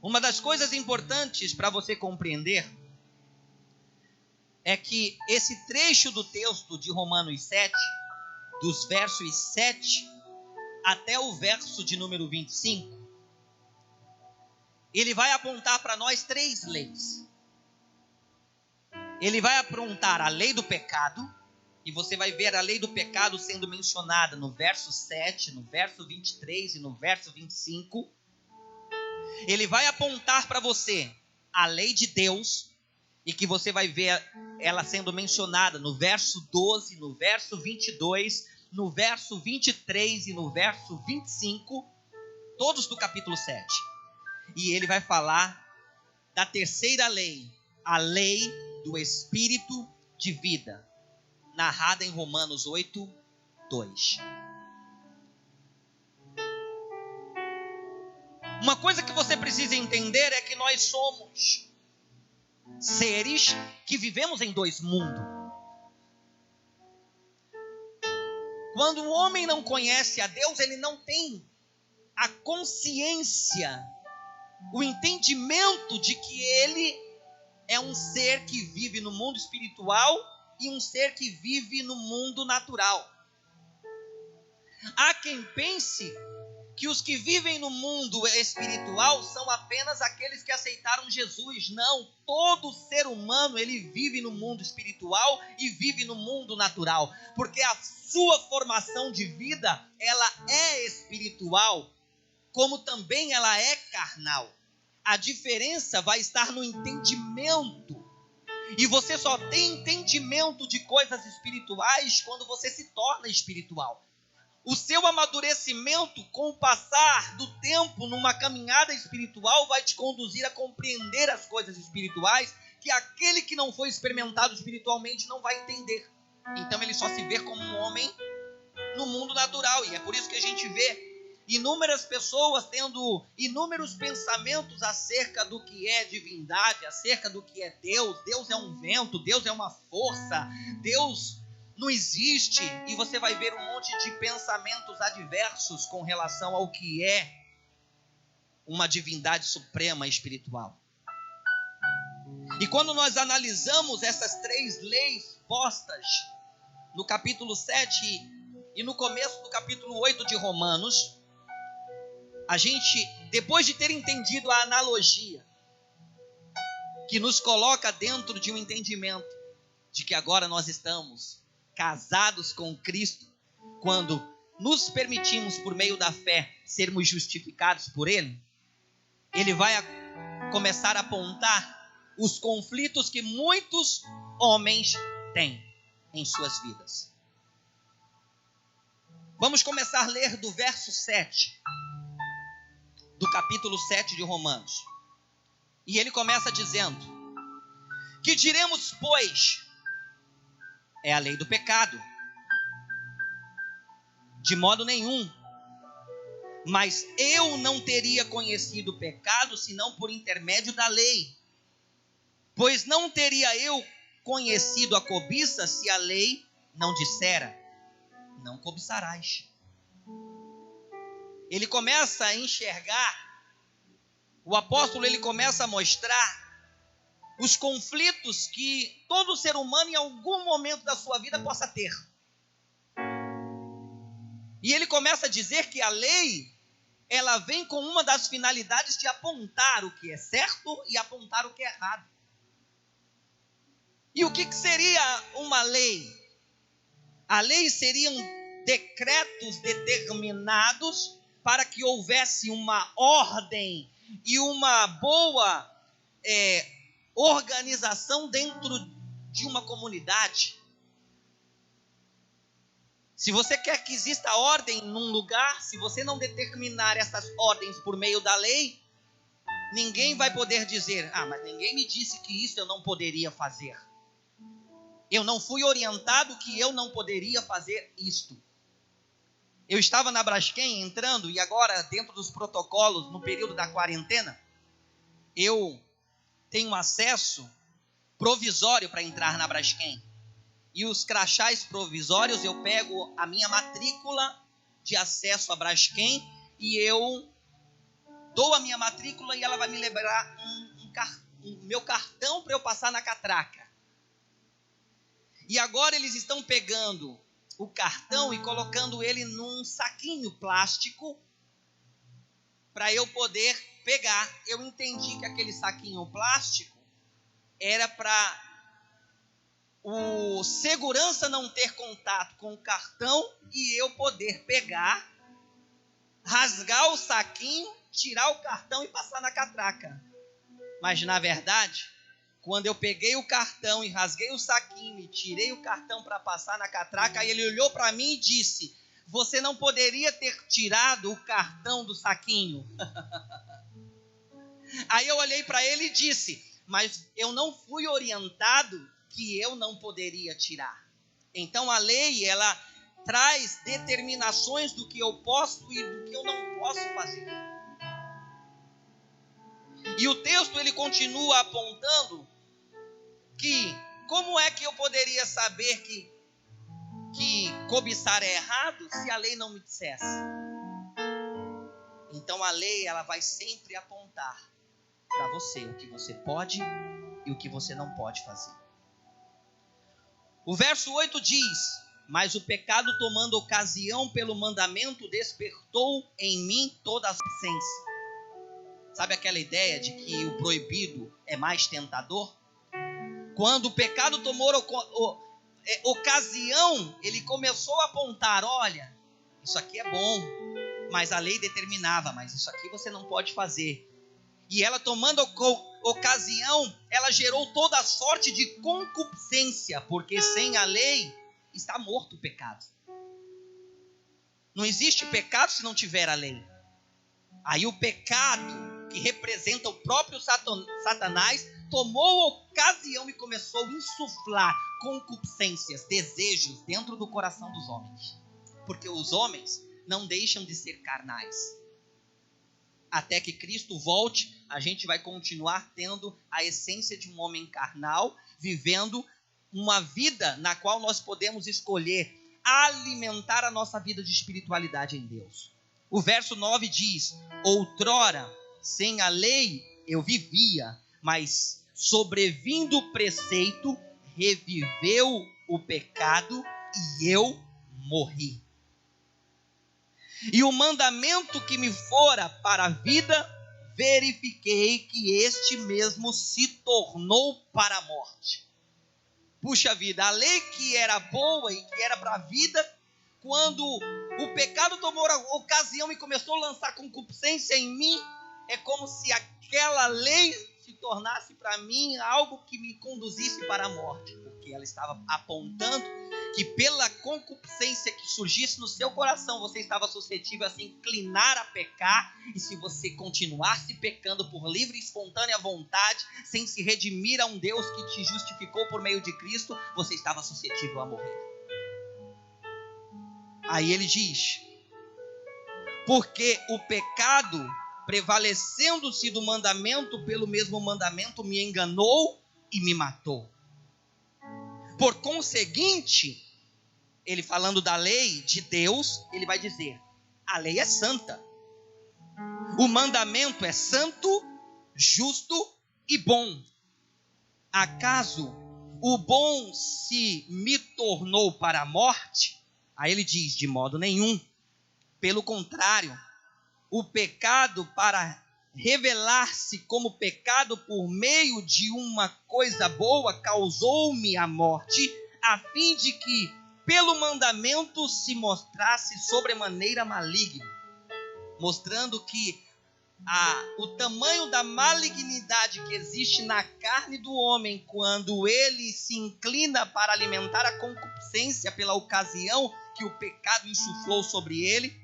Uma das coisas importantes para você compreender é que esse trecho do texto de Romanos 7, dos versos 7 até o verso de número 25, ele vai apontar para nós 3 leis. Ele vai apontar a lei do pecado, e você vai ver a lei do pecado sendo mencionada no verso 7, no verso 23 e no verso 25. Ele vai apontar para você a lei de Deus, e que você vai ver ela sendo mencionada no verso 12, no verso 22, no verso 23 e no verso 25, todos do capítulo 7. E ele vai falar da terceira lei, a lei do Espírito de vida, narrada em Romanos 8, 2. Uma coisa que você precisa entender é que nós somos seres que vivemos em dois mundos. Quando o homem não conhece a Deus, ele não tem a consciência, o entendimento de que ele é um ser que vive no mundo espiritual e um ser que vive no mundo natural. Há quem pense que os que vivem no mundo espiritual são apenas aqueles que aceitaram Jesus. Não, todo ser humano ele vive no mundo espiritual e vive no mundo natural, porque a sua formação de vida, ela é espiritual, como também ela é carnal. A diferença vai estar no entendimento. E você só tem entendimento de coisas espirituais quando você se torna espiritual. O seu amadurecimento com o passar do tempo numa caminhada espiritual vai te conduzir a compreender as coisas espirituais que aquele que não foi experimentado espiritualmente não vai entender. Então ele só se vê como um homem no mundo natural. E é por isso que a gente vê inúmeras pessoas tendo inúmeros pensamentos acerca do que é divindade, acerca do que é Deus. Deus é um vento, Deus é uma força, Deus não existe. E você vai ver um monte de pensamentos adversos com relação ao que é uma divindade suprema espiritual. E quando nós analisamos essas três leis postas no capítulo 7 e no começo do capítulo 8 de Romanos, a gente, depois de ter entendido a analogia que nos coloca dentro de um entendimento de que agora nós estamos casados com Cristo, quando nos permitimos, por meio da fé, sermos justificados por Ele, Ele vai começar a apontar os conflitos que muitos homens têm em suas vidas. Vamos começar a ler do verso 7, do capítulo 7 de Romanos. E ele começa dizendo: que diremos, pois? É a lei do pecado? De modo nenhum. Mas eu não teria conhecido o pecado senão por intermédio da lei. Pois não teria eu conhecido a cobiça se a lei não dissera: não cobiçarás. Ele começa a enxergar, o apóstolo ele começa a mostrar os conflitos que todo ser humano em algum momento da sua vida possa ter. E ele começa a dizer que a lei, ela vem com uma das finalidades de apontar o que é certo e apontar o que é errado. E o que seria uma lei? A lei seriam decretos determinados para que houvesse uma ordem e uma boa organização dentro de uma comunidade. Se você quer que exista ordem num lugar, se você não determinar essas ordens por meio da lei, ninguém vai poder dizer: ah, mas ninguém me disse que isso eu não poderia fazer. Eu não fui orientado que eu não poderia fazer isto. Eu estava na Braskem entrando, e agora dentro dos protocolos, no período da quarentena, eu tenho acesso provisório para entrar na Braskem. E os crachás provisórios, eu pego a minha matrícula de acesso à Braskem e eu dou a minha matrícula e ela vai me liberar meu cartão para eu passar na catraca. E agora eles estão pegando o cartão e colocando ele num saquinho plástico para eu poder pegar. Eu entendi que aquele saquinho plástico era para o segurança não ter contato com o cartão e eu poder pegar, rasgar o saquinho, tirar o cartão e passar na catraca. Mas na verdade, quando eu peguei o cartão e rasguei o saquinho e tirei o cartão para passar na catraca, aí ele olhou para mim e disse: você não poderia ter tirado o cartão do saquinho? Aí eu olhei para ele e disse: mas eu não fui orientado que eu não poderia tirar. Então a lei, ela traz determinações do que eu posso e do que eu não posso fazer. E o texto, ele continua apontando que como é que eu poderia saber que cobiçar é errado se a lei não me dissesse? Então a lei, ela vai sempre apontar para você o que você pode e o que você não pode fazer. O verso 8 diz: mas o pecado, tomando ocasião pelo mandamento, despertou em mim toda a consciência. Sabe aquela ideia de que o proibido é mais tentador? Quando o pecado tomou ocasião, ele começou a apontar: olha, isso aqui é bom, mas a lei determinava, mas isso aqui você não pode fazer. E ela, tomando ocasião, ela gerou toda sorte de concupiscência, porque sem a lei está morto o pecado. Não existe pecado se não tiver a lei. Aí o pecado, que representa o próprio Satanás, tomou ocasião e começou a insuflar concupiscências, desejos dentro do coração dos homens. Porque os homens não deixam de ser carnais. Até que Cristo volte, a gente vai continuar tendo a essência de um homem carnal, vivendo uma vida na qual nós podemos escolher alimentar a nossa vida de espiritualidade em Deus. O verso 9 diz: outrora, sem a lei, eu vivia, mas sobrevindo o preceito, reviveu o pecado e eu morri. E o mandamento que me fora para a vida, verifiquei que este mesmo se tornou para a morte. Puxa vida, a lei que era boa e que era para a vida, quando o pecado tomou a ocasião e começou a lançar concupiscência em mim, é como se aquela lei se tornasse para mim algo que me conduzisse para a morte, porque ela estava apontando que pela concupiscência que surgisse no seu coração, você estava suscetível a se inclinar a pecar, e se você continuasse pecando por livre e espontânea vontade, sem se redimir a um Deus que te justificou por meio de Cristo, você estava suscetível a morrer. Aí ele diz: porque o pecado, prevalecendo-se do mandamento, pelo mesmo mandamento me enganou e me matou. Por conseguinte, ele falando da lei de Deus, ele vai dizer: a lei é santa, o mandamento é santo, justo e bom. Acaso o bom se me tornou para a morte? Aí ele diz: de modo nenhum. Pelo contrário, o pecado, para revelar-se como pecado por meio de uma coisa boa, causou-me a morte, a fim de que pelo mandamento se mostrasse sobremaneira maligno, mostrando que o tamanho da malignidade que existe na carne do homem, quando ele se inclina para alimentar a concupiscência pela ocasião que o pecado insuflou sobre ele,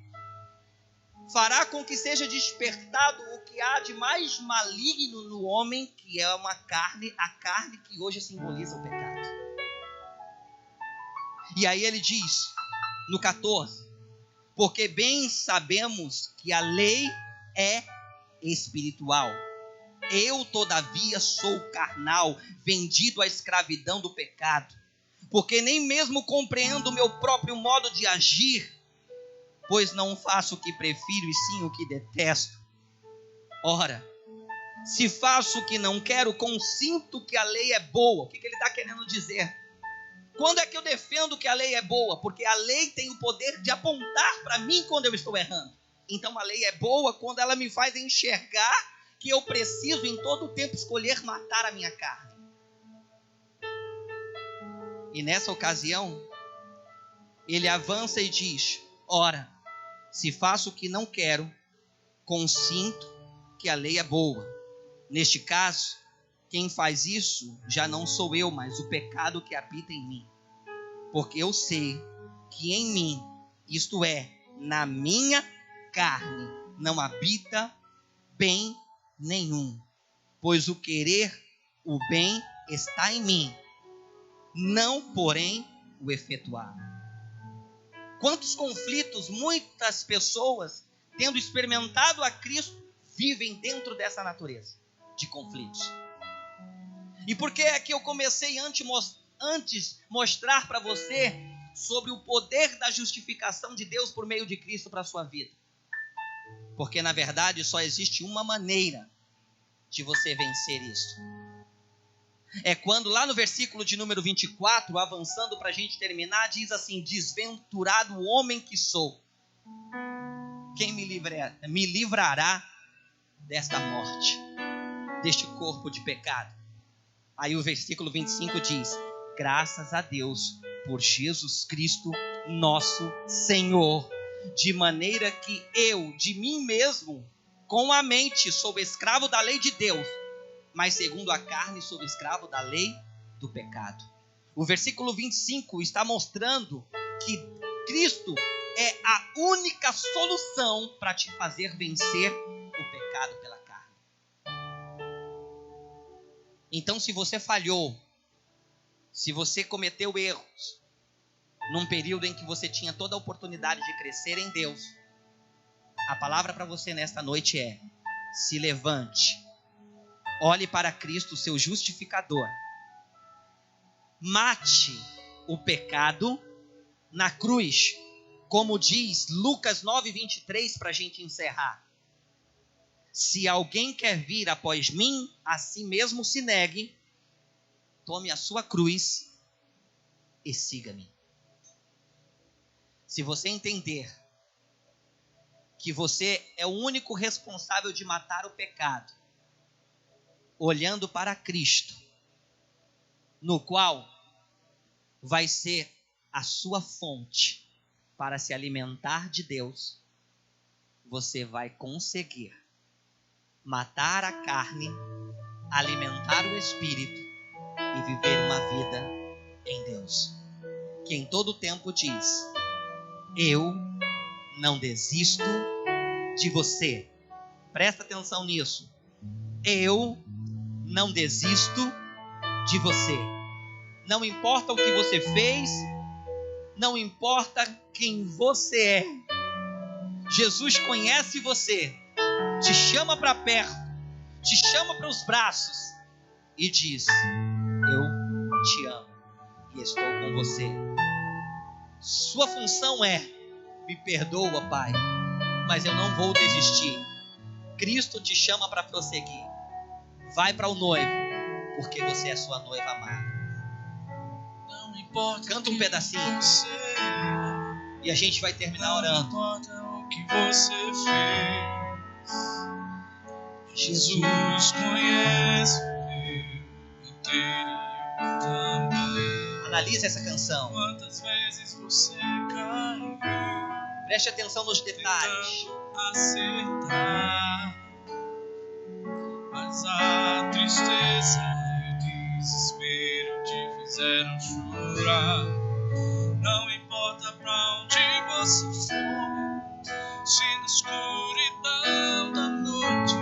fará com que seja despertado o que há de mais maligno no homem, que é a carne que hoje simboliza o pecado. E aí ele diz, no 14, porque bem sabemos que a lei é espiritual. Eu, todavia, sou carnal, vendido à escravidão do pecado, porque nem mesmo compreendo o meu próprio modo de agir, pois não faço o que prefiro, e sim o que detesto. Ora, se faço o que não quero, consinto que a lei é boa. O que ele está querendo dizer? Quando é que eu defendo que a lei é boa? Porque a lei tem o poder de apontar para mim quando eu estou errando. Então a lei é boa quando ela me faz enxergar que eu preciso em todo o tempo escolher matar a minha carne. E nessa ocasião, ele avança e diz: ora, se faço o que não quero, consinto que a lei é boa. Neste caso, quem faz isso já não sou eu, mas o pecado que habita em mim. Porque eu sei que em mim, isto é, na minha carne, não habita bem nenhum. Pois o querer o bem está em mim, não, porém, o efetuar. Quantos conflitos muitas pessoas, tendo experimentado a Cristo, vivem dentro dessa natureza de conflitos. E por que é que eu comecei antes mostrar para você sobre o poder da justificação de Deus por meio de Cristo para a sua vida? Porque na verdade só existe uma maneira de você vencer isso. É quando lá no versículo de número 24, avançando para a gente terminar, diz assim: desventurado o homem que sou, quem me livrará desta morte, deste corpo de pecado? Aí o versículo 25 diz: graças a Deus por Jesus Cristo nosso Senhor, de maneira que eu, de mim mesmo, com a mente, sou escravo da lei de Deus, mas segundo a carne, sou escravo da lei do pecado. O versículo 25 está mostrando que Cristo é a única solução para te fazer vencer o pecado pela carne. Então, se você falhou, se você cometeu erros, num período em que você tinha toda a oportunidade de crescer em Deus, a palavra para você nesta noite é: se levante, olhe para Cristo, seu justificador, mate o pecado na cruz, como diz Lucas 9:23, para a gente encerrar. Se alguém quer vir após mim, a si mesmo se negue, tome a sua cruz e siga-me. Se você entender que você é o único responsável de matar o pecado, olhando para Cristo, no qual vai ser a sua fonte para se alimentar de Deus, você vai conseguir matar a carne, alimentar o espírito e viver uma vida em Deus, que em todo tempo diz: eu não desisto de você. Presta atenção nisso. Eu não desisto de você. Não importa o que você fez, não importa quem você é. Jesus conhece você, te chama para perto, te chama para os braços e diz: eu te amo e estou com você. Sua função é: me perdoa, Pai, mas eu não vou desistir. Cristo te chama para prosseguir. Vai para o noivo, porque você é sua noiva amada. Não importa. Canta um pedacinho e a gente vai terminar orando. Não importa o que você fez, Jesus conhece o meu interior também. Analise essa canção. Quantas vezes você caiu, Preste atenção nos detalhes. tentando acertar, mas a tristeza e o desespero te fizeram chorar. Não importa pra onde você for, se na escuridão da noite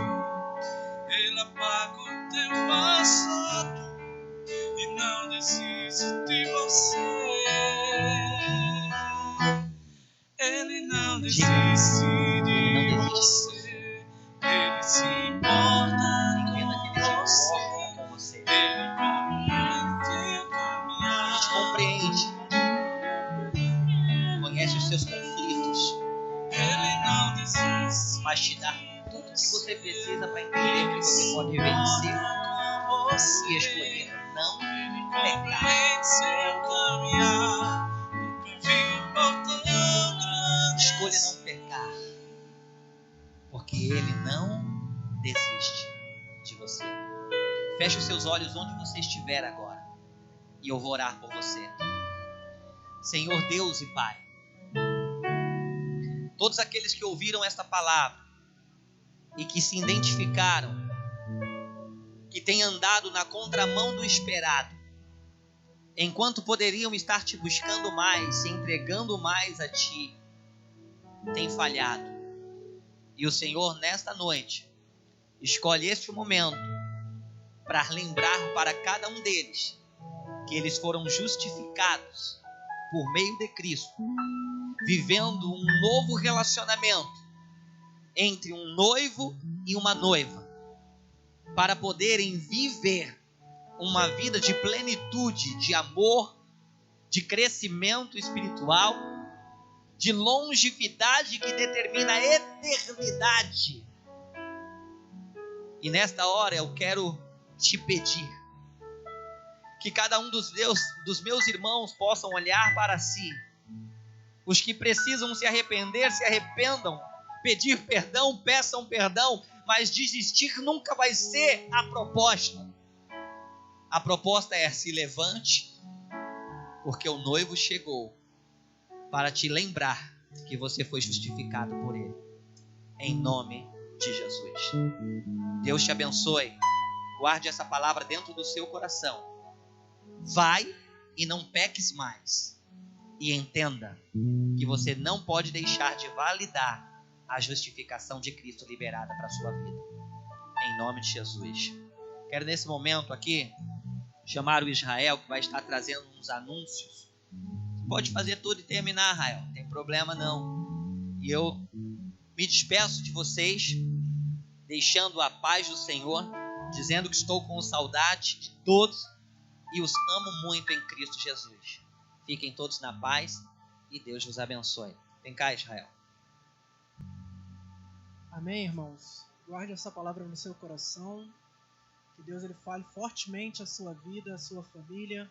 Ele apaga o teu passado e não desiste de você. Ele não desiste de você. Ele se importa Entenda que Ele com se você. importa com você. Ele compreende o A gente caminhar. compreende, conhece os seus conflitos, Ele não desiste. mas te dá tudo que você precisa para entender que você pode vencer e escolher não pecar. Compreende seu caminhar. Nunca vi um portão grande. Escolha não pecar, porque Ele não desiste de você. Feche os seus olhos onde você estiver agora e eu vou orar por você. Senhor Deus e Pai, todos aqueles que ouviram esta palavra e que se identificaram, que têm andado na contramão do esperado, enquanto poderiam estar te buscando mais, se entregando mais a ti, têm falhado. E o Senhor, nesta noite, escolhe este momento para lembrar para cada um deles que eles foram justificados por meio de Cristo, vivendo um novo relacionamento entre um noivo e uma noiva, para poderem viver uma vida de plenitude, de amor, de crescimento espiritual, de longevidade que determina a eternidade. E nesta hora eu quero te pedir que cada um dos meus irmãos possam olhar para si. Os que precisam se arrepender, se arrependam. Pedir perdão, peçam perdão. Mas desistir nunca vai ser a proposta. A proposta é: se levante, porque o noivo chegou para te lembrar que você foi justificado por ele. Em nome de Jesus. Deus te abençoe. Guarde essa palavra dentro do seu coração. Vai e não peques mais. E entenda que você não pode deixar de validar a justificação de Cristo liberada para a sua vida. Em nome de Jesus. Quero nesse momento aqui chamar o Israel, que vai estar trazendo uns anúncios. Pode fazer tudo e terminar, Israel. Não tem problema não. E eu me despeço de vocês, deixando a paz do Senhor, dizendo que estou com saudade de todos e os amo muito em Cristo Jesus. Fiquem todos na paz e Deus vos abençoe. Vem cá, Israel. Amém, irmãos? Guarde essa palavra no seu coração. Que Deus ele fale fortemente a sua vida, a sua família.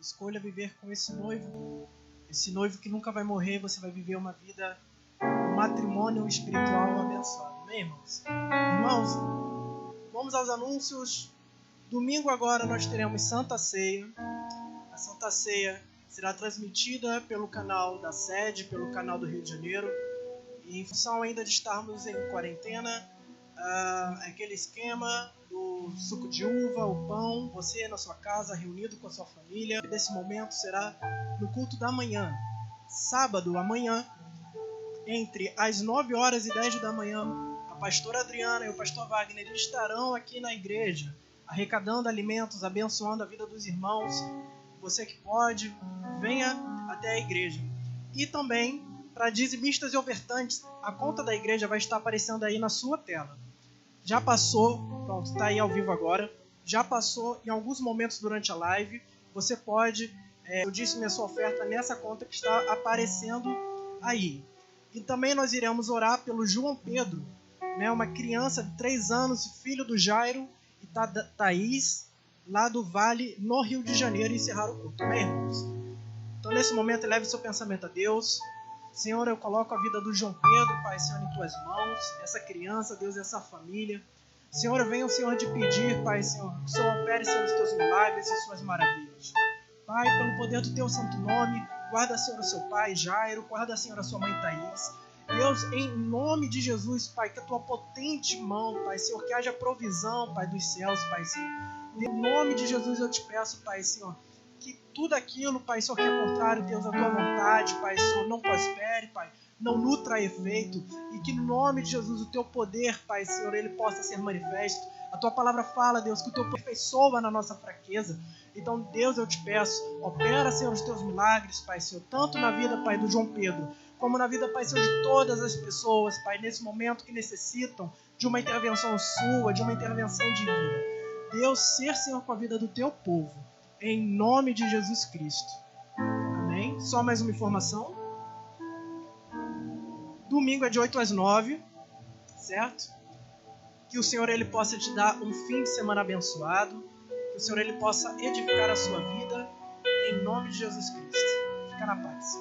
Escolha viver com esse noivo. Esse noivo que nunca vai morrer. Você vai viver uma vida, um matrimônio espiritual abençoado. Amém, irmãos? Irmãos, vamos aos anúncios. Domingo agora nós teremos Santa Ceia. A Santa Ceia será transmitida pelo canal da sede, pelo canal do Rio de Janeiro. E em função ainda de estarmos em quarentena, aquele esquema do suco de uva, o pão, você na sua casa, reunido com a sua família. Esse momento será no culto da manhã, sábado amanhã, entre as 9 horas e 10 da manhã. A pastora Adriana e o pastor Wagner estarão aqui na igreja, arrecadando alimentos, abençoando a vida dos irmãos. Você que pode, venha até a igreja. E também, para dizimistas e ofertantes, a conta da igreja vai estar aparecendo aí na sua tela. Já passou, pronto, está aí ao vivo agora. Já passou em alguns momentos durante a live. Você pode, eu disse minha sua oferta nessa conta que está aparecendo aí. E também nós iremos orar pelo João Pedro, né, uma criança de 3 anos, filho do Jairo e Thaís, lá do Vale, no Rio de Janeiro, encerrar o culto. Amém, irmãos? Então, nesse momento, eleve seu pensamento a Deus. Senhor, eu coloco a vida do João Pedro, Pai, Senhor, em Tuas mãos. Essa criança, Deus, essa família. Senhor, eu venho, Senhor, de pedir, Pai, Senhor, que o Senhor opere, Senhor, os Teus milagres e Suas maravilhas. Pai, pelo poder do Teu santo nome, guarda, Senhor, o seu pai, Jairo. Guarda, Senhor, a sua mãe, Thaís. Deus, em nome de Jesus, Pai, que a Tua potente mão, Pai, Senhor, que haja provisão, Pai, dos céus, Pai, Senhor. Em nome de Jesus eu te peço, Pai, Senhor, que tudo aquilo, Pai, Senhor, que é contrário, Deus, à Tua vontade, Pai, Senhor, não prospere, Pai, não nutra efeito, e que no nome de Jesus o Teu poder, Pai, Senhor, ele possa ser manifesto. A Tua palavra fala, Deus, que o Teu aperfeiçoa na nossa fraqueza. Então, Deus, eu te peço, opera, Senhor, os Teus milagres, Pai, Senhor, tanto na vida, Pai, do João Pedro, como na vida, Pai, Senhor, de todas as pessoas, Pai, nesse momento que necessitam de uma intervenção sua, de uma intervenção divina. Deus, ser, Senhor, com a vida do Teu povo, em nome de Jesus Cristo. Amém? Só mais uma informação. Domingo é de 8 às 9, certo? Que o Senhor, ele possa te dar um fim de semana abençoado. Que o Senhor, ele possa edificar a sua vida, em nome de Jesus Cristo. Fica na paz.